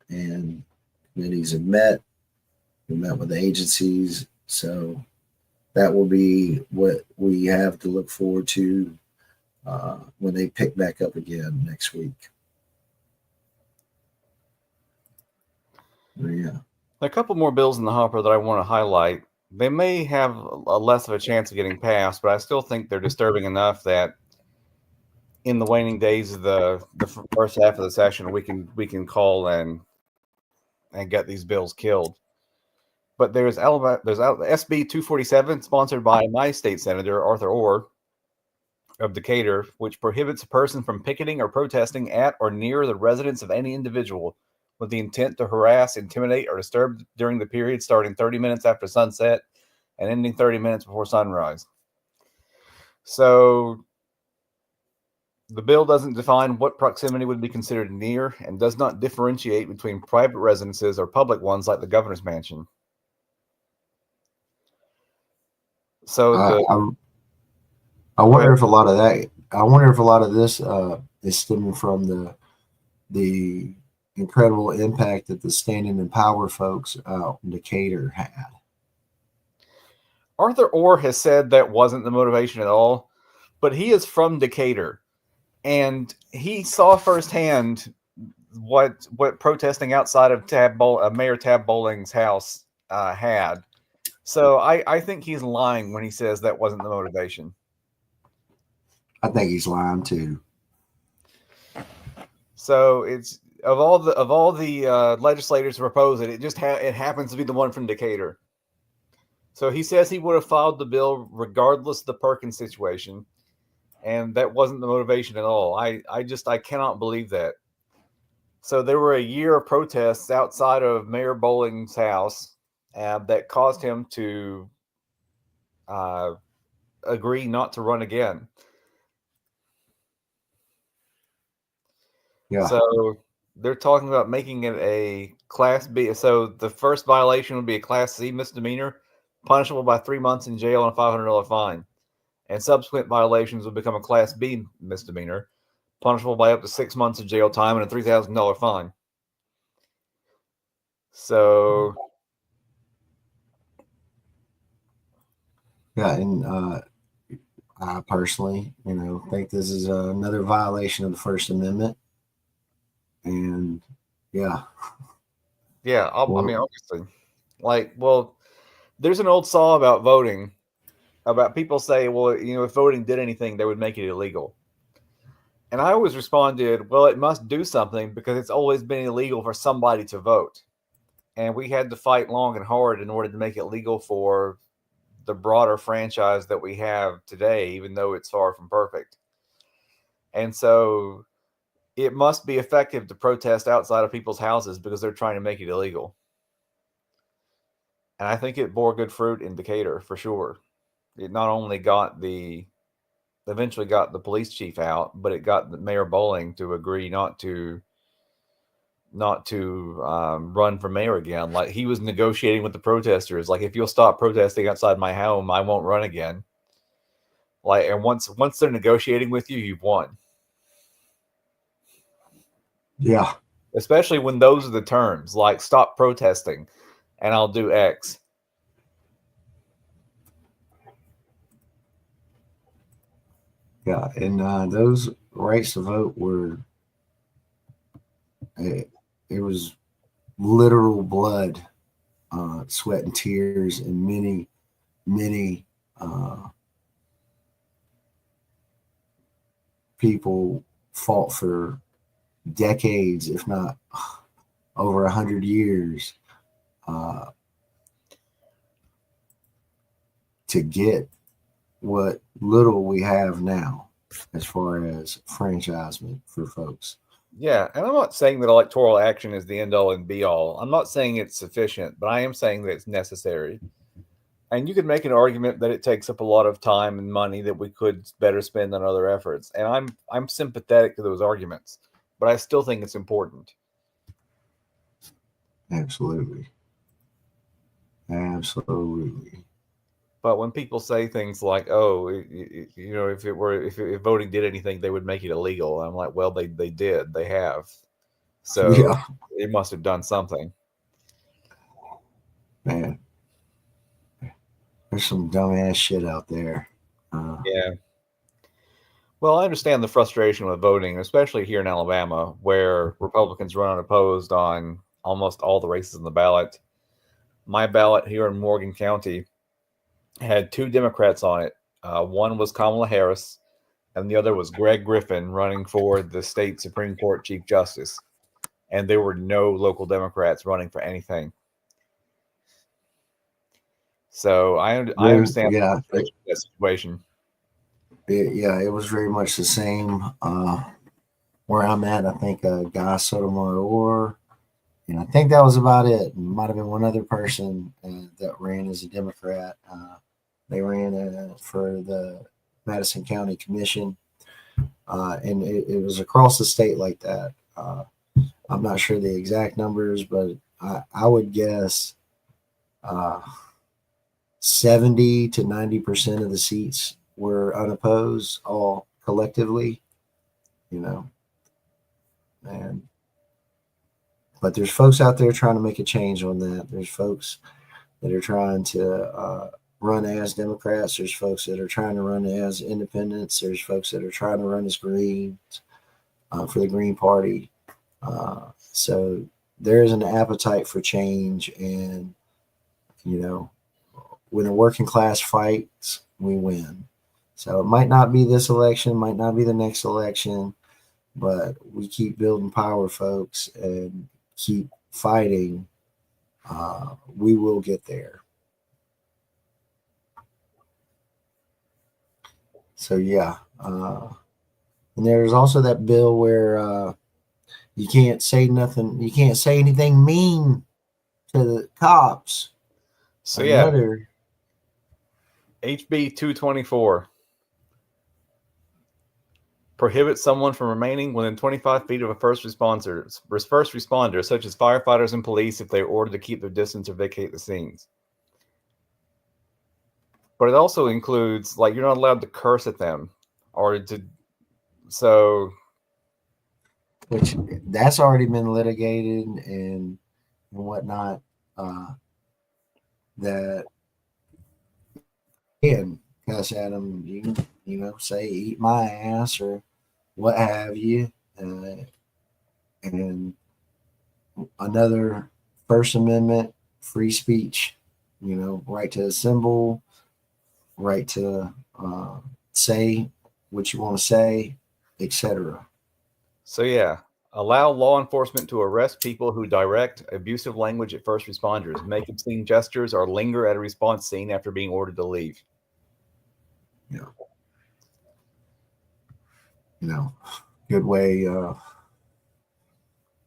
[SPEAKER 1] And committees have met. We met with the agencies, so that will be what we have to look forward to when they pick back up again next week. Yeah.
[SPEAKER 2] A couple more bills in the hopper that I want to highlight. They may have a less of a chance of getting passed, but I still think they're disturbing enough that in the waning days of the first half of the session, we can call and get these bills killed. But there's SB 247, sponsored by my state senator Arthur Orr of Decatur, which prohibits a person from picketing or protesting at or near the residence of any individual with the intent to harass, intimidate, or disturb during the period starting 30 minutes after sunset and ending 30 minutes before sunrise. So the bill doesn't define what proximity would be considered near and does not differentiate between private residences or public ones like the governor's mansion. So
[SPEAKER 1] I wonder if a lot of that. I wonder if a lot of this is stemming from the incredible impact that the standing and power folks out in Decatur had.
[SPEAKER 2] Arthur Orr has said that wasn't the motivation at all, but he is from Decatur, and he saw firsthand what protesting outside of Mayor Tab Bowling's house had. So I think he's lying when he says that wasn't the motivation.
[SPEAKER 1] I think he's lying too.
[SPEAKER 2] So it's of all the legislators to propose it, it happens to be the one from Decatur. So he says he would have filed the bill regardless of the Perkins situation, and that wasn't the motivation at all. I cannot believe that. So there were a year of protests outside of Mayor Bowling's house that caused him to agree not to run again.
[SPEAKER 1] Yeah.
[SPEAKER 2] So they're talking about making it a Class B. So the first violation would be a Class C misdemeanor, punishable by 3 months in jail and a $500 fine. And subsequent violations would become a Class B misdemeanor, punishable by up to 6 months of jail time and a $3,000 fine. So
[SPEAKER 1] yeah, and I personally, think this is another violation of the First Amendment. And yeah.
[SPEAKER 2] Yeah, I mean, obviously. There's an old saw about voting, about people say, well, if voting did anything, they would make it illegal. And I always responded, well, it must do something because it's always been illegal for somebody to vote. And we had to fight long and hard in order to make it legal for the broader franchise that we have today, even though it's far from perfect. And so it must be effective to protest outside of people's houses because they're trying to make it illegal. And I think it bore good fruit in Decatur for sure. It not only eventually got the police chief out, but it got the Mayor Bowling to agree not to run for mayor again. Like, he was negotiating with the protesters. Like, if you'll stop protesting outside my home, I won't run again. Like, and once they're negotiating with you, you've won.
[SPEAKER 1] Yeah.
[SPEAKER 2] Especially when those are the terms, like, stop protesting and I'll do X.
[SPEAKER 1] Yeah, and those rights to vote were it was literal blood, sweat and tears, and many uh, people fought for decades, if not over 100 years, uh, to get what little we have now as far as franchisement for folks.
[SPEAKER 2] Yeah, and I'm not saying that electoral action is the end all and be all. I'm not saying it's sufficient, but I am saying that it's necessary. And you could make an argument that it takes up a lot of time and money that we could better spend on other efforts. And I'm sympathetic to those arguments, but I still think it's important.
[SPEAKER 1] Absolutely. Absolutely.
[SPEAKER 2] But when people say things like, "Oh, if voting did anything, they would make it illegal," I'm like, "Well, they did, they have, so
[SPEAKER 1] Yeah,
[SPEAKER 2] it must have done something."
[SPEAKER 1] man. There's some dumbass shit out there.
[SPEAKER 2] Yeah. Well, I understand the frustration with voting, especially here in Alabama, where Republicans run unopposed on almost all the races on the ballot. My ballot here in Morgan County had two Democrats on it. One was Kamala Harris, and the other was Greg Griffin running for the state Supreme Court Chief Justice. And there were no local Democrats running for anything. So I understand
[SPEAKER 1] Yeah,
[SPEAKER 2] that situation.
[SPEAKER 1] it was very much the same. Where I'm at, I think Guy Sotomayor, and I think that was about it. Might have been one other person that ran as a Democrat. They ran for the Madison County Commission, and it was across the state like that. I'm not sure the exact numbers, but I would guess uh, 70 to 90% of the seats were unopposed, all collectively, you know. And but there's folks out there trying to make a change on that. There's folks that are trying to run as Democrats. There's folks that are trying to run as independents. There's folks that are trying to run as Greens for the Green Party. So there is an appetite for change, and you know, when a working class fights, we win. So it might not be this election, might not be the next election, but we keep building power, folks, and keep fighting. We will get there. So yeah, and there's also that bill where you can't say nothing, you can't say anything mean to the cops.
[SPEAKER 2] So yeah,
[SPEAKER 1] Another
[SPEAKER 2] HB 224 prohibits someone from remaining within 25 feet of a first responder, such as firefighters and police, if they are ordered to keep their distance or vacate the scenes. But it also includes, like, you're not allowed to curse at them or to. So,
[SPEAKER 1] which that's already been litigated and whatnot. That can cuss at them, you know, say "eat my ass" or what have you, and another First Amendment free speech, you know, right to assemble, right to say what you want to say, etc.
[SPEAKER 2] so yeah, allow law enforcement to arrest people who direct abusive language at first responders, make obscene gestures, or linger at a response scene after being ordered to leave.
[SPEAKER 1] Yeah, you know, good way.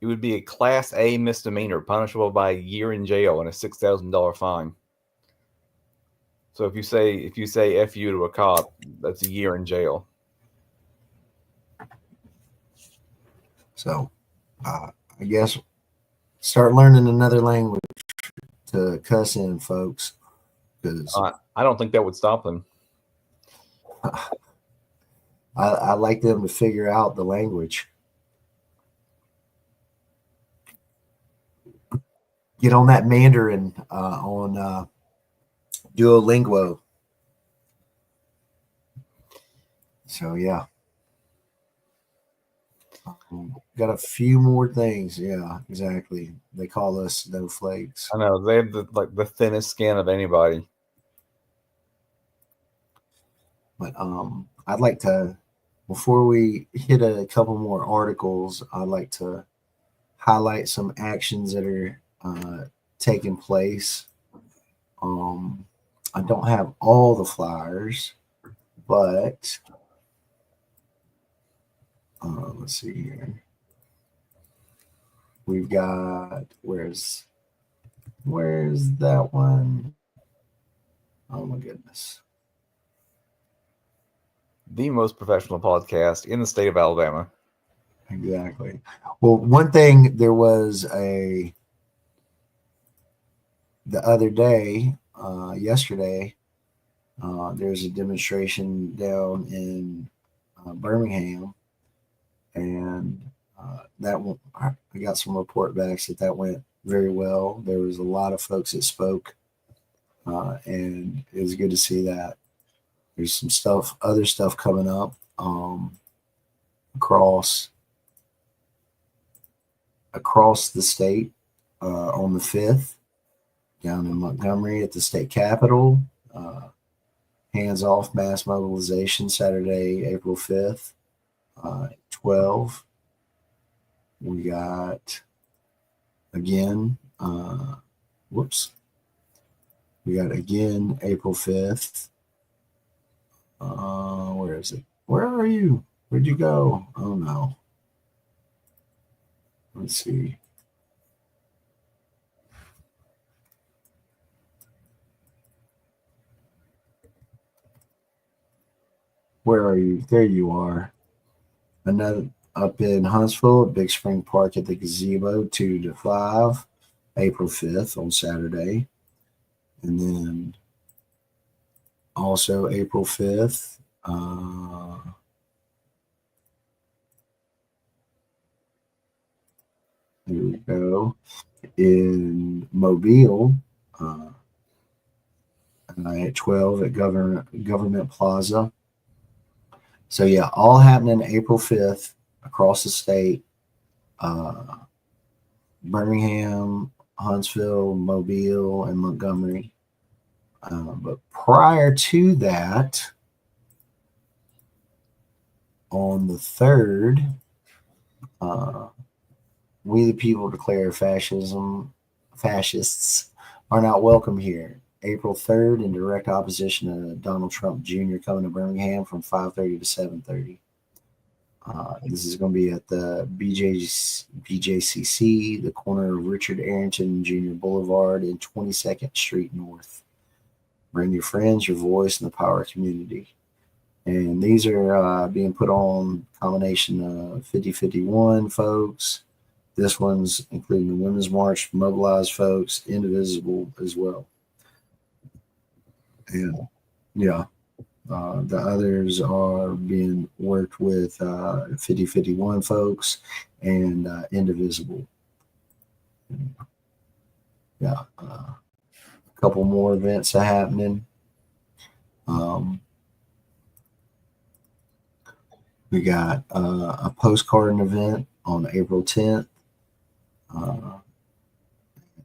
[SPEAKER 2] It would be a Class A misdemeanor, punishable by a year in jail and a $6,000 fine. So if you say "f you" to a cop, that's a year in jail.
[SPEAKER 1] So I guess start learning another language to cuss in, folks, because
[SPEAKER 2] I don't think that would stop them.
[SPEAKER 1] I like them to figure out the language. Get on that Mandarin on Duolingo. So yeah, got a few more things. Yeah, exactly. They call us snowflakes.
[SPEAKER 2] I know they have the thinnest skin of anybody.
[SPEAKER 1] But I'd like to, before we hit a couple more articles, I'd like to highlight some actions that are taking place. Um, I don't have all the flyers, but let's see here. We've got where's that one? Oh my goodness.
[SPEAKER 2] The most professional podcast in the state of Alabama.
[SPEAKER 1] Exactly. Well, one thing there was the other day, yesterday, there's a demonstration down in Birmingham, and that one, I got some report backs that went very well. There was a lot of folks that spoke, and it was good to see that. There's some other stuff coming up across the state on the 5th down in Montgomery at the state capitol. Hands off mass mobilization Saturday, April 5th, 12. We got again, whoops. We got again April 5th. Where is it? Where are you? Where'd you go? Oh no. Let's see. Where are you? There you are. Another up in Huntsville at Big Spring Park at the gazebo, 2 to 5, April 5th on Saturday. And then also April 5th, here we go, in Mobile at 12 at Government Plaza. So yeah, all happening April 5th across the state. Birmingham, Huntsville, Mobile, and Montgomery. But prior to that, on the 3rd, we the people declare fascists are not welcome here. April 3rd, in direct opposition to Donald Trump Jr. coming to Birmingham from 5:30 to 7:30. This is going to be at the BJCC, the corner of Richard Arrington Jr. Boulevard and 22nd Street North. Bring your friends, your voice, and the power community. And these are being put on combination of 5051 folks. This one's including the Women's March, Mobilized folks, Indivisible as well. And yeah, the others are being worked with 5051 folks and Indivisible. Yeah, a couple more events are happening. We got a postcard event on April 10th.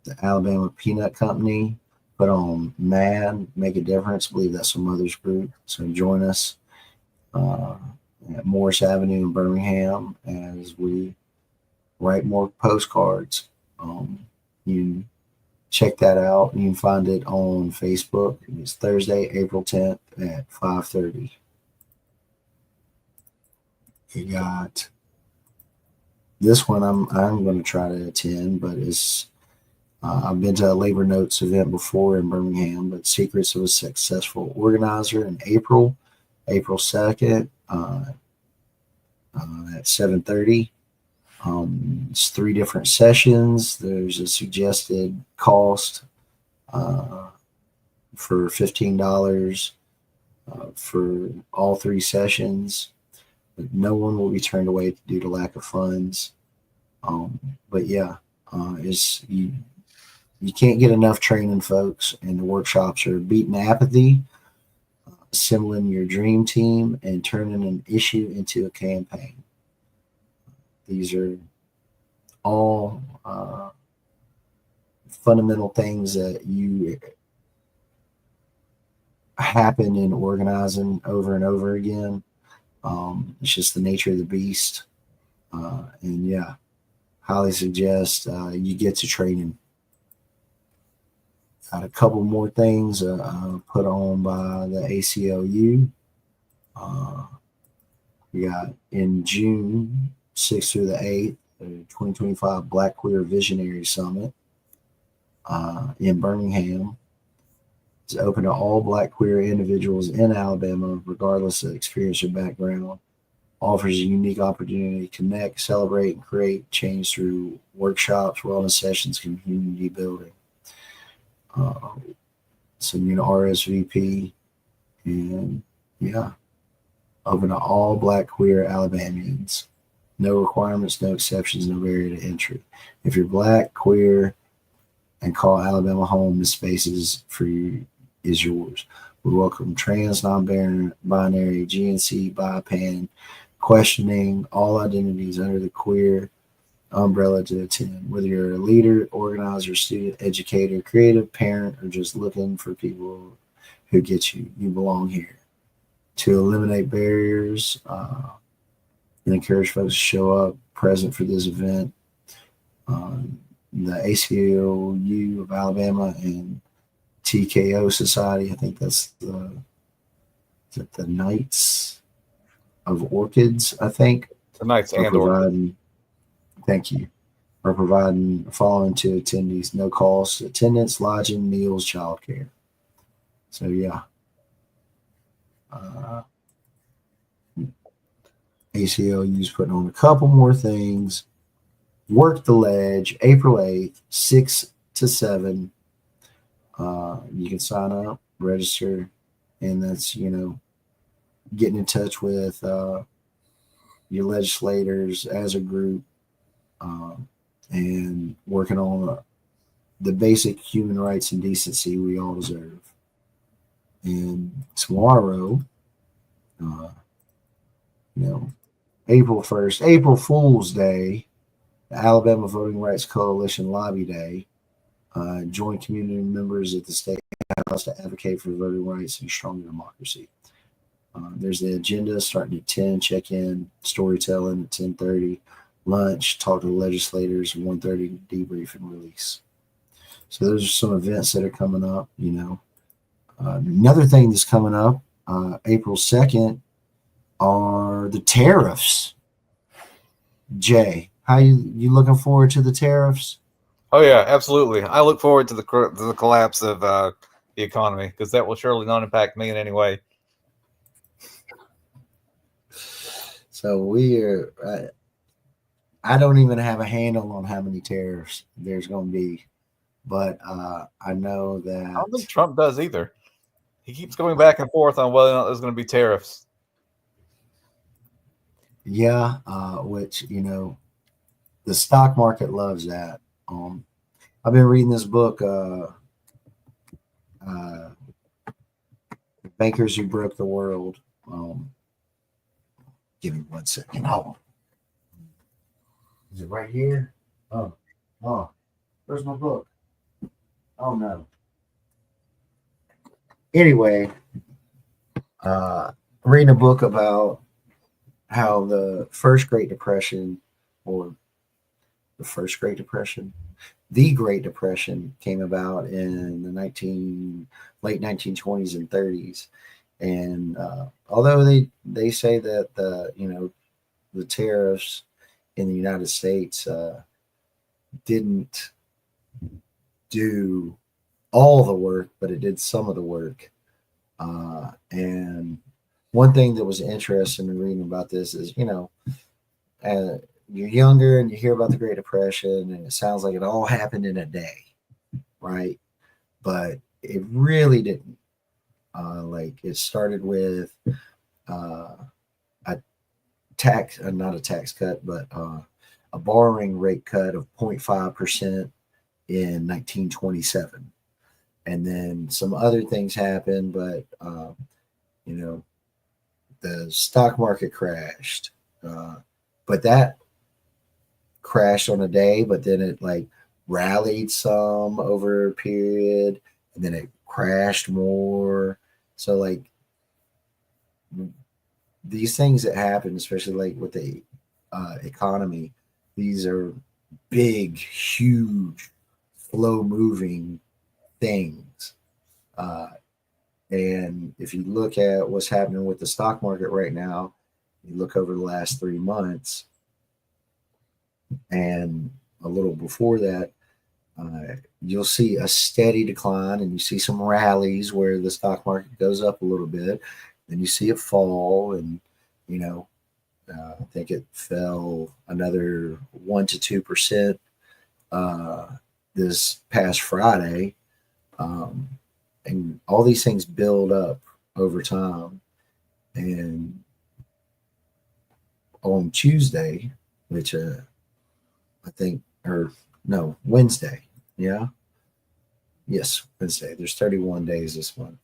[SPEAKER 1] The Alabama Peanut Company put on MAD, Make a Difference. I believe that's some mother's group. So join us at Morris Avenue in Birmingham as we write more postcards. You can check that out. You can find it on Facebook. It's Thursday, April 10th at 5:30. You got this one. I'm going to try to attend, but it's I've been to a labor notes event before in Birmingham, but Secrets of a Successful Organizer in April 2nd at 7:30. It's 3 different sessions. There's a suggested cost for $15 for all 3 sessions. But no one will be turned away due to lack of funds. But yeah, it's you can't get enough training, folks, and the workshops are beating apathy, assembling your dream team, and turning an issue into a campaign. These are all fundamental things that you happen in organizing over and over again. It's just the nature of the beast. And yeah, highly suggest you get to training. Got a couple more things put on by the ACLU. We got in June 6th through the 8th, the 2025 Black Queer Visionary Summit in Birmingham. It's open to all Black queer individuals in Alabama, regardless of experience or background. Offers a unique opportunity to connect, celebrate, and create change through workshops, wellness sessions, community building. So you know, RSVP, and yeah, open to all Black queer Alabamians. No requirements, no exceptions, no barrier to entry. If you're Black, queer, and call Alabama home, this space is for you, is yours. We welcome trans, non-binary, GNC, BIPAN, questioning all identities under the queer umbrella to attend. Whether you're a leader, organizer, student, educator, creative, parent, or just looking for people who get you, you belong here. To eliminate barriers and encourage folks to show up present for this event, the ACLU of Alabama and TKO Society, I think that's the Knights of Orchids, I think.
[SPEAKER 2] Tonight's and Orchids.
[SPEAKER 1] Thank you. Are providing the following to attendees: no cost, attendance, lodging, meals, childcare. So yeah. ACLU's putting on a couple more things. Work the Ledge, April 8th, 6 to 7. You can sign up, register, and that's, you know, getting in touch with your legislators as a group and working on the basic human rights and decency we all deserve. And tomorrow, you know, April 1st, April Fool's Day, the Alabama Voting Rights Coalition Lobby Day. Join community members at the State House to advocate for voting rights and stronger democracy. There's the agenda starting at 10, check-in, storytelling at 10:30, lunch, talk to the legislators, 1:30, debrief and release. So those are some events that are coming up, you know. Another thing that's coming up, April 2nd, are the tariffs. Jay, how you looking forward to the tariffs?
[SPEAKER 2] Oh yeah, absolutely. I look forward to the collapse of the economy, because that will surely not impact me in any way.
[SPEAKER 1] So we are. I don't even have a handle on how many tariffs there's going to be, but I know that.
[SPEAKER 2] I don't think Trump does either. He keeps going back and forth on whether or not there's going to be tariffs.
[SPEAKER 1] Yeah, which, you know, the stock market loves that. I've been reading this book, Bankers Who Broke the World. Give me 1 second. Oh, is it right here? Oh, where's my book? Oh no. Anyway, reading a book about how the first Great Depression, or the first Great Depression, the Great Depression came about in the late 1920s and 30s. And although they say that the tariffs in the United States didn't do all the work, but it did some of the work. And one thing that was interesting in reading about this is, you know, you're younger and you hear about the Great Depression and it sounds like it all happened in a day, right? But it really didn't. Like it started with a tax, not a tax cut, but a borrowing rate cut of 0.5% in 1927. And then some other things happened, but You know, the stock market crashed, but that crashed on a day, but then it like rallied some over a period, and then it crashed more. So like these things that happen, especially like with the economy, these are big, huge, slow moving things. Uh, and if you look at what's happening with the stock market right now, you look over the last 3 months and a little before that, you'll see a steady decline and you see some rallies where the stock market goes up a little bit. Then you see it fall, and you know, I think it fell another 1 to 2% uh, this past Friday. Um, and all these things build up over time. And on Tuesday, which I think, or no, Wednesday, yeah, yes, Wednesday. There's 31 days this month.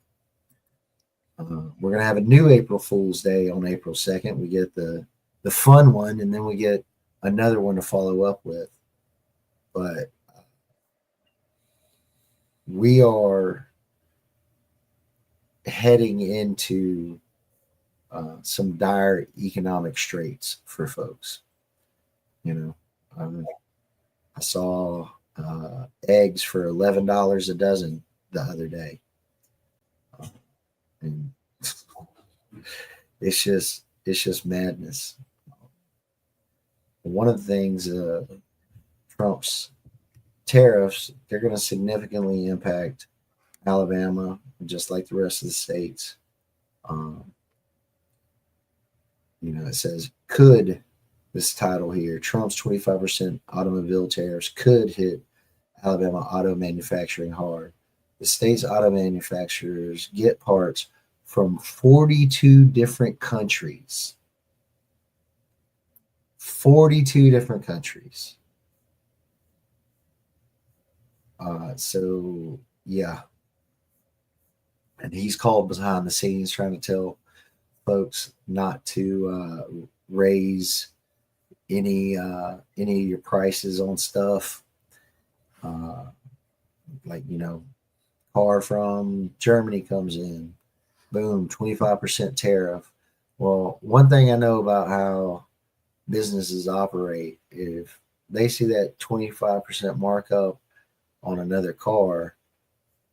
[SPEAKER 1] We're gonna have a new April Fool's Day on April 2nd. We get the fun one, and then we get another one to follow up with. But we are heading into some dire economic straits for folks. You know, I saw eggs for $11 a dozen the other day, and it's just madness. One of the things Trump's tariffs, they're going to significantly impact Alabama, just like the rest of the states. Um, it says could, this title here, Trump's 25% automobile tariffs could hit Alabama auto manufacturing hard. The state's auto manufacturers get parts from 42 different countries. 42 different countries. So, yeah. And he's called behind the scenes trying to tell folks not to raise any of your prices on stuff. Like, car from Germany comes in, boom, 25% tariff. Well, one thing I know about how businesses operate, if they see that 25% markup on another car,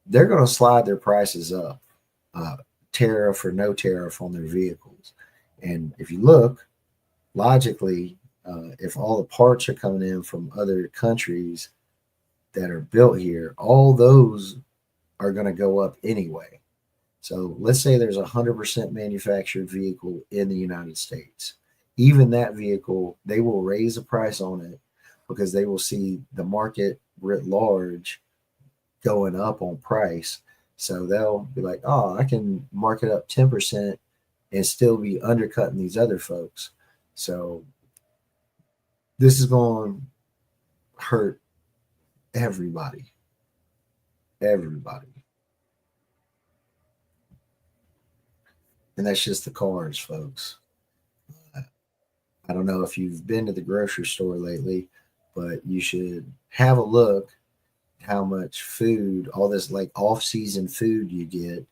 [SPEAKER 1] they're going to slide their prices up, tariff or no tariff on their vehicles. And if you look logically, if all the parts are coming in from other countries that are built here, all those are going to go up anyway. So let's say there's a 100% manufactured vehicle in the United States. Even that vehicle, they will raise the price on it because they will see the market writ large going up on price. So they'll be like, oh, I can mark it up 10% and still be undercutting these other folks. So this is going to hurt everybody. Everybody. And that's just the cars, folks. I don't know if you've been to the grocery store lately, but you should have a look at how much food, all this like off-season food you get.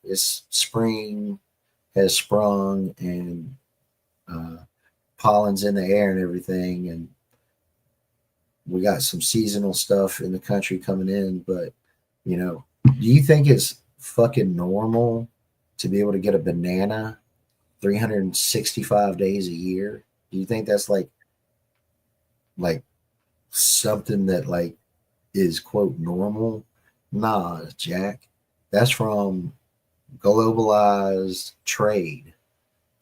[SPEAKER 1] It's spring has sprung, and pollen's in the air and everything, and we got some seasonal stuff in the country coming in. But do you think it's fucking normal to be able to get a banana 365 days a year? Do you think that's like something that like is quote normal? Nah, Jack. That's from globalized trade,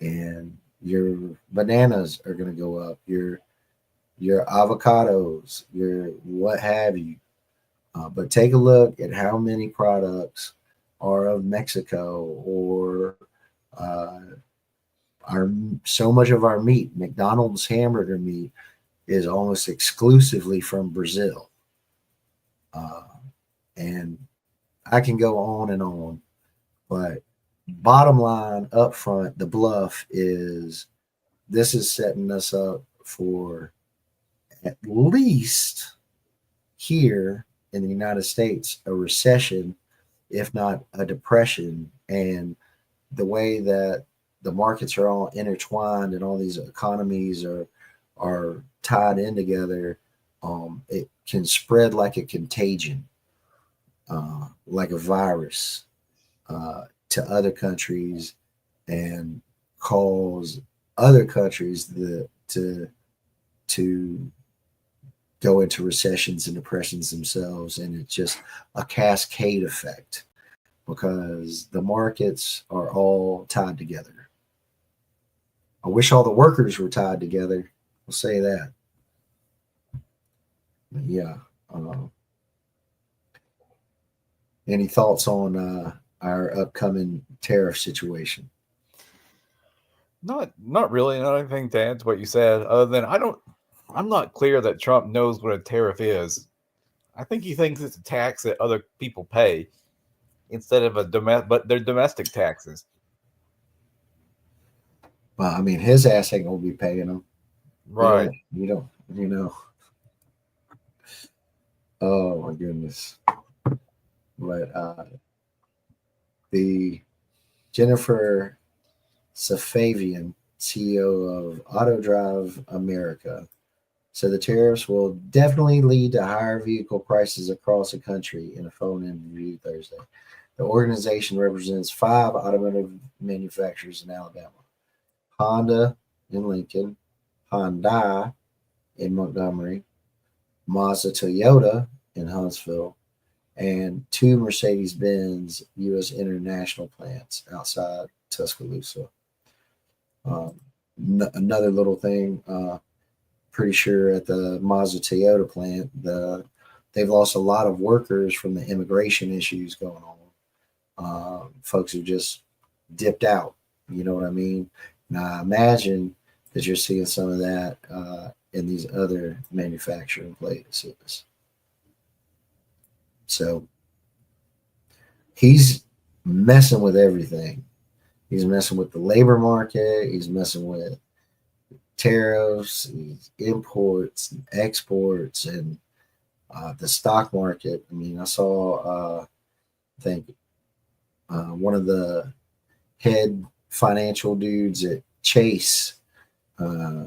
[SPEAKER 1] and your bananas are going to go up. Your avocados, your what have you. But take a look at how many products are of Mexico, or uh, our so much of our meat. McDonald's hamburger meat is almost exclusively from Brazil, and I can go on and on. But bottom line up front, the bluff is this is setting us up for at least here in the United States a recession, if not a depression. And the way that the markets are all intertwined and all these economies are tied in together, it can spread like a contagion, like a virus, to other countries and cause other countries to go into recessions and depressions themselves, and it's just a cascade effect because the markets are all tied together. I wish all the workers were tied together. I'll say that. But yeah. Uh, any thoughts on our upcoming tariff situation?
[SPEAKER 2] Not really. Not anything to add to what you said, other than I'm not clear that Trump knows what a tariff is. I think he thinks it's a tax that other people pay instead of but they're domestic taxes.
[SPEAKER 1] Well, I mean, his ass ain't gonna be paying them. You
[SPEAKER 2] Right.
[SPEAKER 1] don't. You don't. You know. Oh my goodness. But the Jennifer Safavian, CEO of AutoDrive America, so the tariffs will definitely lead to higher vehicle prices across the country in a phone interview Thursday. The organization represents 5 automotive manufacturers in Alabama: Honda in Lincoln, Hyundai in Montgomery, Mazda Toyota in Huntsville, and 2 Mercedes-Benz U.S. international plants outside Tuscaloosa. Um, Another little thing, pretty sure at the Mazda Toyota plant, they've lost a lot of workers from the immigration issues going on. Folks who just dipped out. You know what I mean? Now I imagine that you're seeing some of that in these other manufacturing places. So he's messing with everything. He's messing with the labor market. He's messing with tariffs, imports, and exports, and the stock market. I mean, I saw, I think, one of the head financial dudes at Chase uh,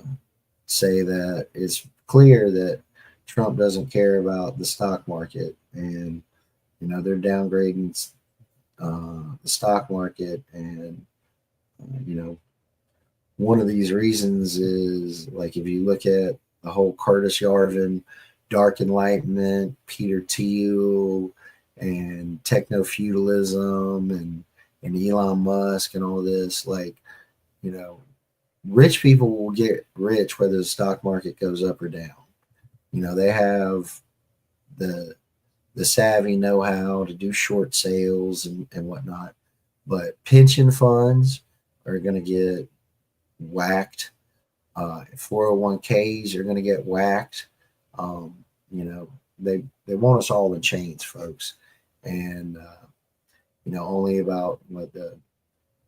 [SPEAKER 1] say that it's clear that Trump doesn't care about the stock market, and they're downgrading the stock market, and you know one of these reasons is like if you look at the whole Curtis Yarvin Dark Enlightenment, Peter Thiel, and techno feudalism, and Elon Musk, and all this, like you know, rich people will get rich whether the stock market goes up or down. They have the savvy know-how to do short sales and whatnot, but pension funds are going to get whacked. 401ks are going to get whacked. Um, they want us all in chains, folks, and only about what the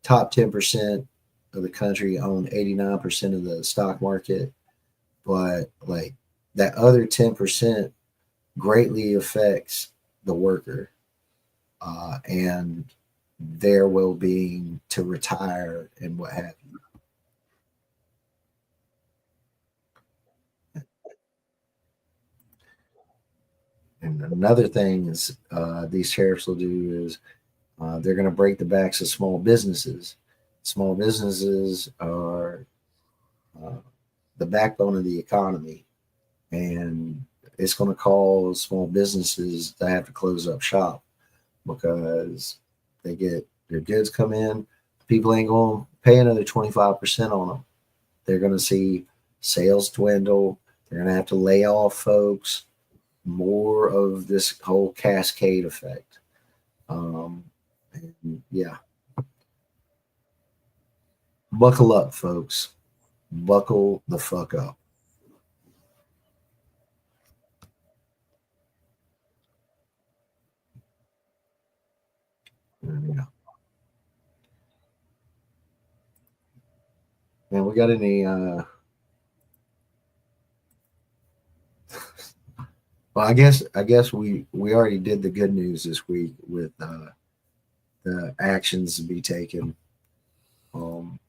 [SPEAKER 1] top 10% of the country own 89% of the stock market, but like that other 10% greatly affects the worker and their well-being to retire and what have you. And another thing is these tariffs will do is they're going to break the backs of small businesses. Small businesses are uh, the backbone of the economy, and it's going to cause small businesses to have to close up shop because they get their goods come in. People ain't going to pay another 25% on them. They're going to see sales dwindle. They're going to have to lay off folks. More of this whole cascade effect. And yeah, buckle up, folks. Buckle the fuck up. Yeah. Man, we got any? Well, I guess we already did the good news this week with the actions to be taken. Um,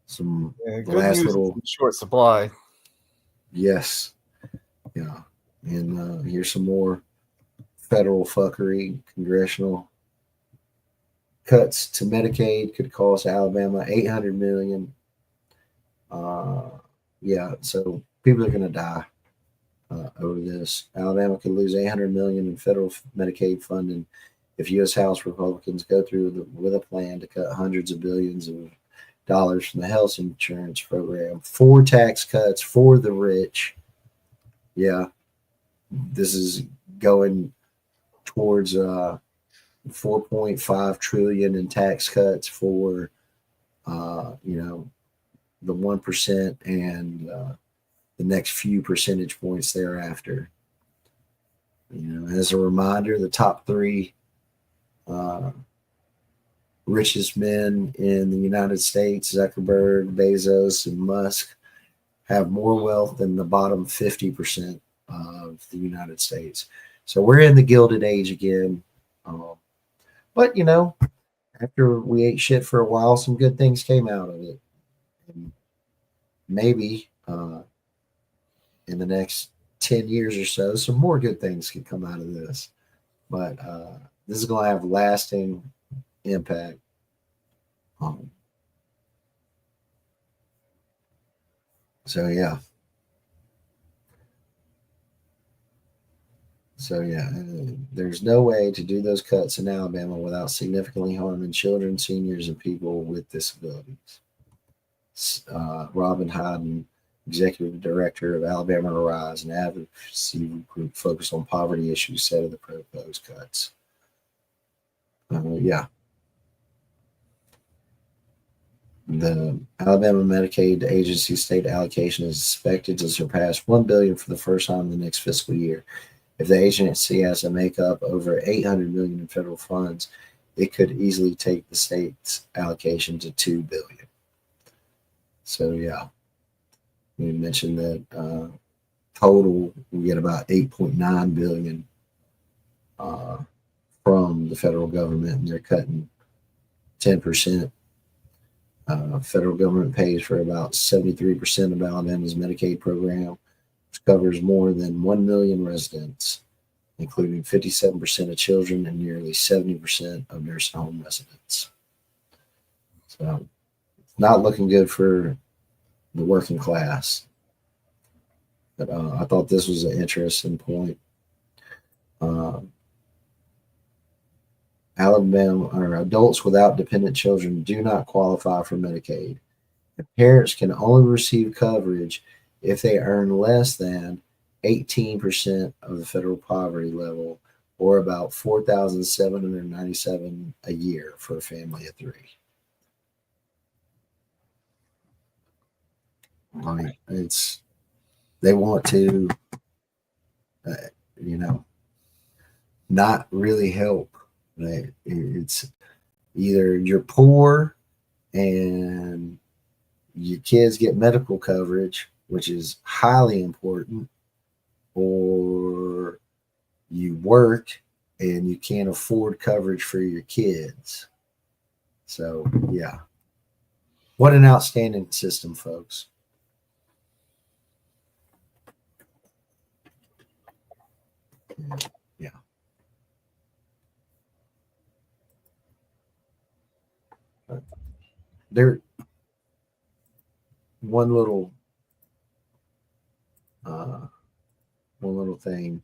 [SPEAKER 1] some
[SPEAKER 2] Yeah,
[SPEAKER 1] the
[SPEAKER 2] good
[SPEAKER 1] last
[SPEAKER 2] news is
[SPEAKER 1] little
[SPEAKER 2] in short supply.
[SPEAKER 1] yes, yeah, and here's some more federal fuckery. Congressional cuts to Medicaid could cost Alabama 800 million. Yeah, so people are going to die over this. Alabama could lose 800 million in federal Medicaid funding if U.S. House Republicans go through with a plan to cut hundreds of billions of dollars from the health insurance program. Four tax cuts for the rich. Yeah, this is going towards 4.5 trillion in tax cuts for the 1% and the next few percentage points thereafter. As a reminder, the top three uh, richest men in the United States, Zuckerberg, Bezos, and Musk, have more wealth than the bottom 50% of the United States. So we're in the Gilded Age again. But, after we ate shit for a while, some good things came out of it. And maybe in the next 10 years or so, some more good things could come out of this. But this is going to have lasting impact. Um, so, yeah. There's no way to do those cuts in Alabama without significantly harming children, seniors, and people with disabilities. Robin Hyden, executive director of Alabama Arise, an advocacy group focused on poverty issues, said of the proposed cuts. Yeah. The Alabama Medicaid agency state allocation is expected to surpass $1 billion for the first time in the next fiscal year. If the agency has to make up over $800 million in federal funds, it could easily take the state's allocation to $2 billion. So yeah, we mentioned that total we get about $8.9 billion from the federal government, and they're cutting 10%. Federal government pays for about 73% of Alabama's Medicaid program, which covers more than 1 million residents, including 57% of children and nearly 70% of nursing home residents. So it's not looking good for the working class. But I thought this was an interesting point. Alabama or adults without dependent children do not qualify for Medicaid. And parents can only receive coverage if they earn less than 18% of the federal poverty level, or about $4,797 a year for a family of three. Like they want to, uh, you know, not really help. It's either you're poor and your kids get medical coverage, which is highly important, or you work and you can't afford coverage for your kids. So, yeah. What an outstanding system, folks. Yeah. There, one little, uh, one little thing.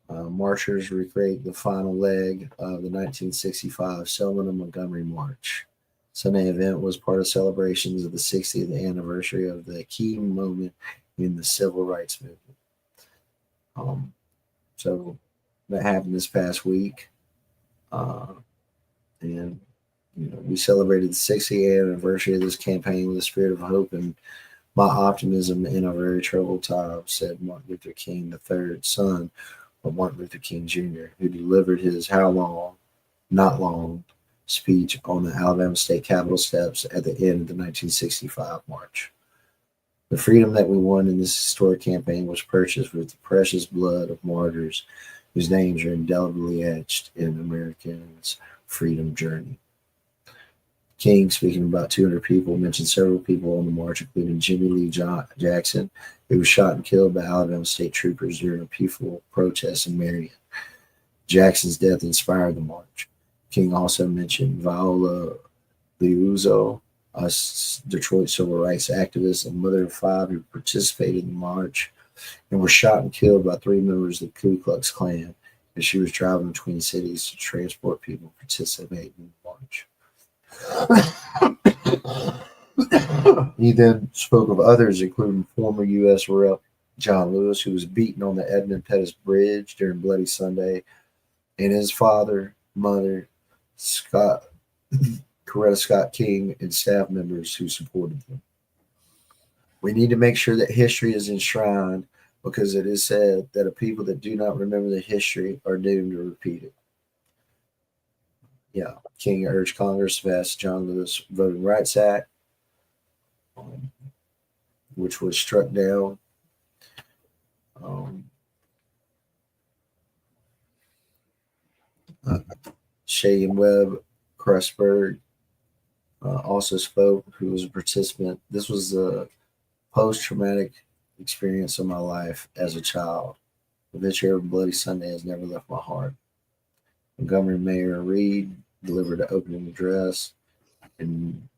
[SPEAKER 1] Marchers recreate the final leg of the 1965 Selma to Montgomery March. Sunday event was part of celebrations of the 60th anniversary of the key moment in the civil rights movement. So that happened this past week, and we celebrated the 60th anniversary of this campaign with a spirit of hope and my optimism in a very troubled time, said Martin Luther King III, son of Martin Luther King Jr., who delivered his "How long, not long" speech on the Alabama State Capitol steps at the end of the 1965 march. The freedom that we won in this historic campaign was purchased with the precious blood of martyrs whose names are indelibly etched in Americans' freedom journey. King, speaking about 200 people, mentioned several people on the march, including Jimmy Lee Jackson, who was shot and killed by Alabama state troopers during a peaceful protest in Marion. Jackson's death inspired the march. King also mentioned Viola Liuzzo, a Detroit civil rights activist and mother of 5 who participated in the march and were shot and killed by 3 members of the Ku Klux Klan as she was driving between cities to transport people participating in the march. He then spoke of others, including former U.S. Rep. John Lewis, who was beaten on the Edmund Pettus Bridge during Bloody Sunday, and his father, mother, Coretta Scott King, and staff members who supported them. We need to make sure that history is enshrined because it is said that a people that do not remember the history are doomed to repeat it. Yeah, King urged Congress to pass John Lewis Voting Rights Act, which was struck down. Shagan Webb Cressberg also spoke, who was a participant. This was a post-traumatic experience of my life as a child. The picture of Bloody Sunday has never left my heart. Montgomery Mayor Reed delivered an opening address and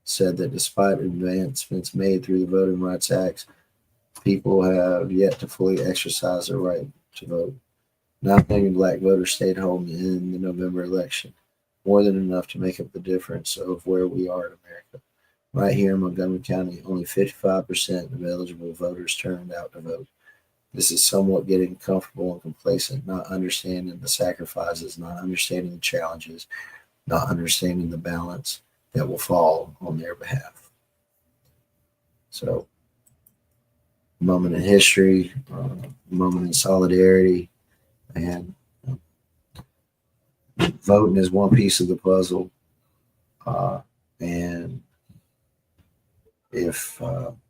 [SPEAKER 1] said that despite advancements made through the Voting Rights Act, people have yet to fully exercise their right to vote. 9 million black voters stayed home in the November election, more than enough to make up the difference of where we are in America. Right here in Montgomery County, only 55% of eligible voters turned out to vote. This is somewhat getting comfortable and complacent, not understanding the sacrifices, not understanding the challenges, not understanding the balance that will fall on their behalf. So, moment in history, moment in solidarity, and voting is one piece of the puzzle. And if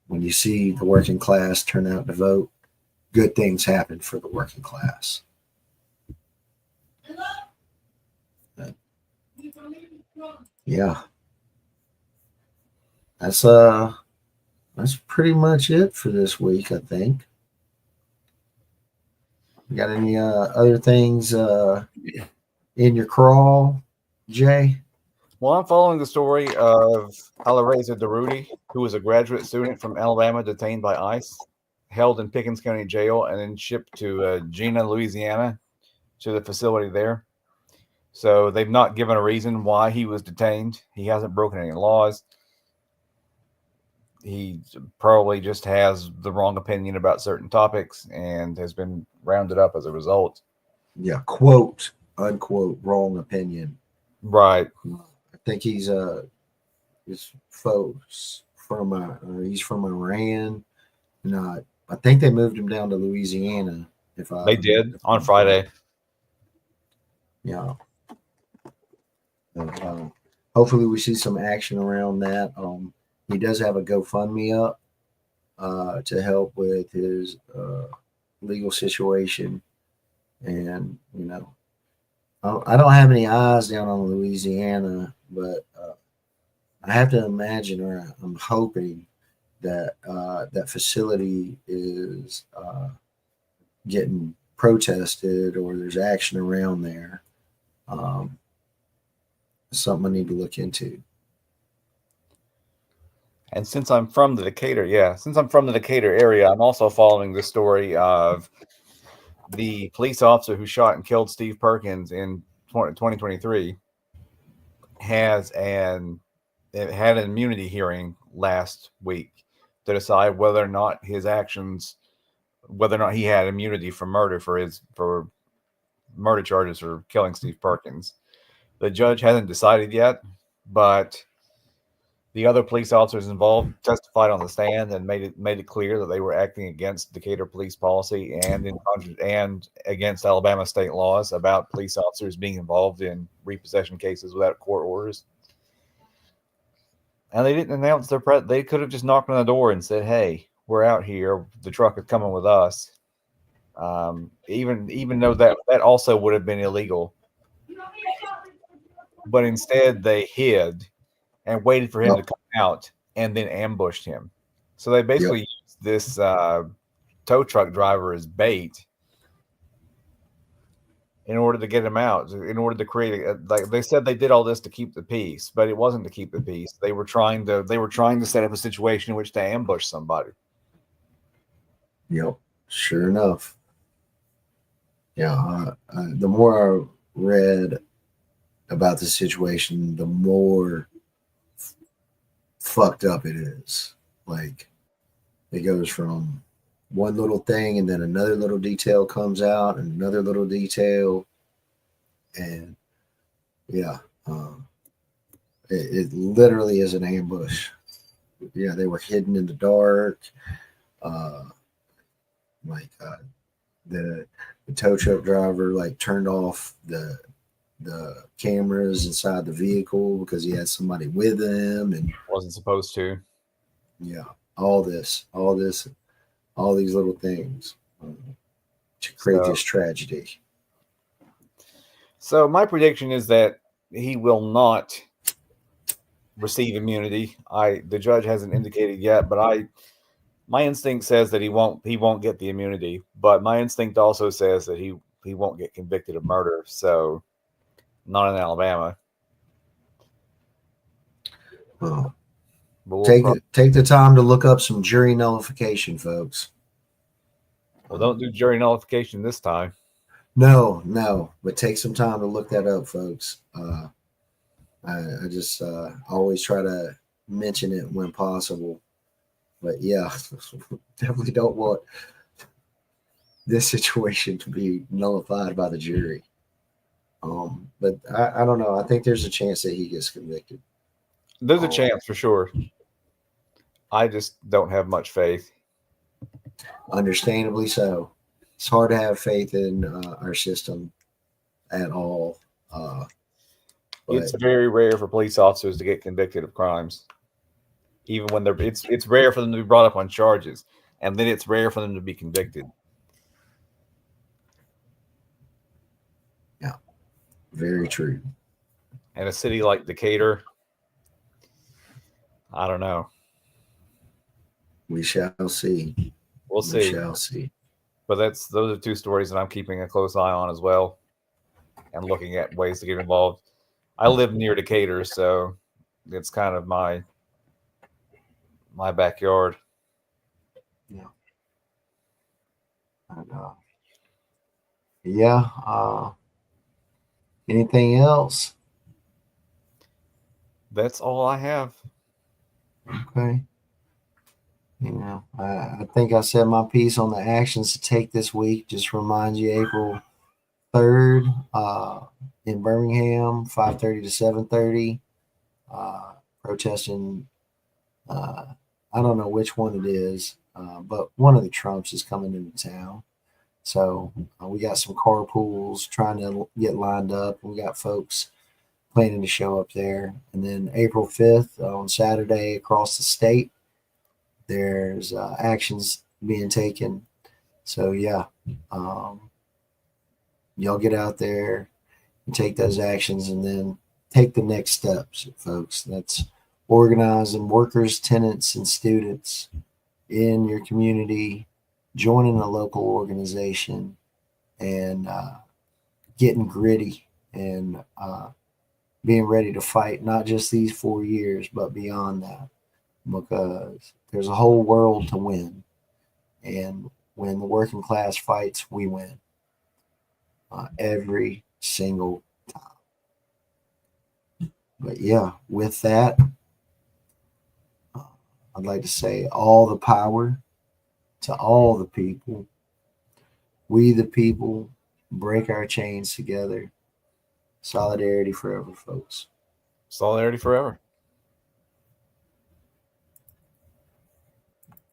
[SPEAKER 1] when you see the working class turn out to vote, good things happen for the working class. Yeah, that's pretty much it for this week, I think. You got any other things in your crawl, Jay?
[SPEAKER 2] Well, I'm following the story of Alireza Daruti, who was a graduate student from Alabama detained by ICE, held in Pickens County Jail, and then shipped to Jena, Louisiana, to the facility there. So they've not given a reason why he was detained. He hasn't broken any laws. He probably just has the wrong opinion about certain topics and has been rounded up as a result.
[SPEAKER 1] Yeah, quote, unquote, wrong opinion.
[SPEAKER 2] Right.
[SPEAKER 1] I think he's his folks from he's from Iran. Not, I think they moved him down to Louisiana.
[SPEAKER 2] They did on Friday.
[SPEAKER 1] Yeah. Hopefully, we see some action around that. He does have a GoFundMe up to help with his legal situation, and I don't have any eyes down on Louisiana, but I have to imagine, or I'm hoping that that facility is getting protested, or there's action around there. Something I need to look into.
[SPEAKER 2] And since I'm from the Decatur area, I'm also following the story of the police officer who shot and killed Steve Perkins in 2023 had an immunity hearing last week to decide whether or not he had immunity for murder for murder charges for killing Steve Perkins. The judge hasn't decided yet, but The other police officers involved testified on the stand and made it clear that they were acting against Decatur police policy and against Alabama state laws about police officers being involved in repossession cases without court orders. And they didn't announce their they could have just knocked on the door and said, "Hey, we're out here. The truck is coming with us." Even though that also would have been illegal, but instead they hid and waited for him to come out and then ambushed him. So they basically used this tow truck driver as bait in order to get him out, in order to create like they said they did all this to keep the peace, but it wasn't to keep the peace. They were trying to set up a situation in which to ambush somebody.
[SPEAKER 1] Yep, sure enough. Yeah, the more I read about the situation, the more fucked up it is. Like, it goes from one little thing and then another little detail comes out and another little detail, and yeah, it literally is an ambush. Yeah, they were hidden in the dark. The tow truck driver like turned off the cameras inside the vehicle because he had somebody with him and
[SPEAKER 2] wasn't supposed to.
[SPEAKER 1] Yeah, all these little things to create this tragedy.
[SPEAKER 2] So my prediction is that he will not receive immunity. The judge hasn't indicated yet, but my instinct says that he won't get the immunity. But my instinct also says that he won't get convicted of murder. So not in Alabama.
[SPEAKER 1] Oh. Take the time to look up some jury nullification, folks.
[SPEAKER 2] Well, don't do jury nullification this time.
[SPEAKER 1] No, but take some time to look that up, folks. I just always try to mention it when possible. But yeah, definitely don't want this situation to be nullified by the jury. But I don't know. I think there's a chance that he gets convicted.
[SPEAKER 2] There's a chance for sure. I just don't have much faith.
[SPEAKER 1] Understandably so. It's hard to have faith in our system at all.
[SPEAKER 2] It's very rare for police officers to get convicted of crimes. Even when it's rare for them to be brought up on charges, and then it's rare for them to be convicted.
[SPEAKER 1] Yeah, very true.
[SPEAKER 2] And a city like Decatur, I don't know.
[SPEAKER 1] We shall see.
[SPEAKER 2] We'll see.
[SPEAKER 1] We shall see.
[SPEAKER 2] But those are two stories that I'm keeping a close eye on as well, and looking at ways to get involved. I live near Decatur, so it's kind of my backyard.
[SPEAKER 1] Yeah. And, anything else?
[SPEAKER 2] That's all I have.
[SPEAKER 1] Okay. I think I said my piece on the actions to take this week. Just remind you, April 3rd in Birmingham, 5:30 to 7:30, protesting. I don't know which one it is, but one of the Trumps is coming into town. So we got some carpools trying to get lined up. We got folks planning to show up there. And then April 5th on Saturday across the state, there's actions being taken. So yeah, y'all get out there and take those actions and then take the next steps, folks. That's organizing workers, tenants, and students in your community, joining a local organization, and getting gritty and being ready to fight not just these 4 years, but beyond that, because there's a whole world to win. And when the working class fights, we win every single time. But yeah, with that, I'd like to say all the power to all the people. We the people break our chains together. Solidarity forever, folks.
[SPEAKER 2] Solidarity forever.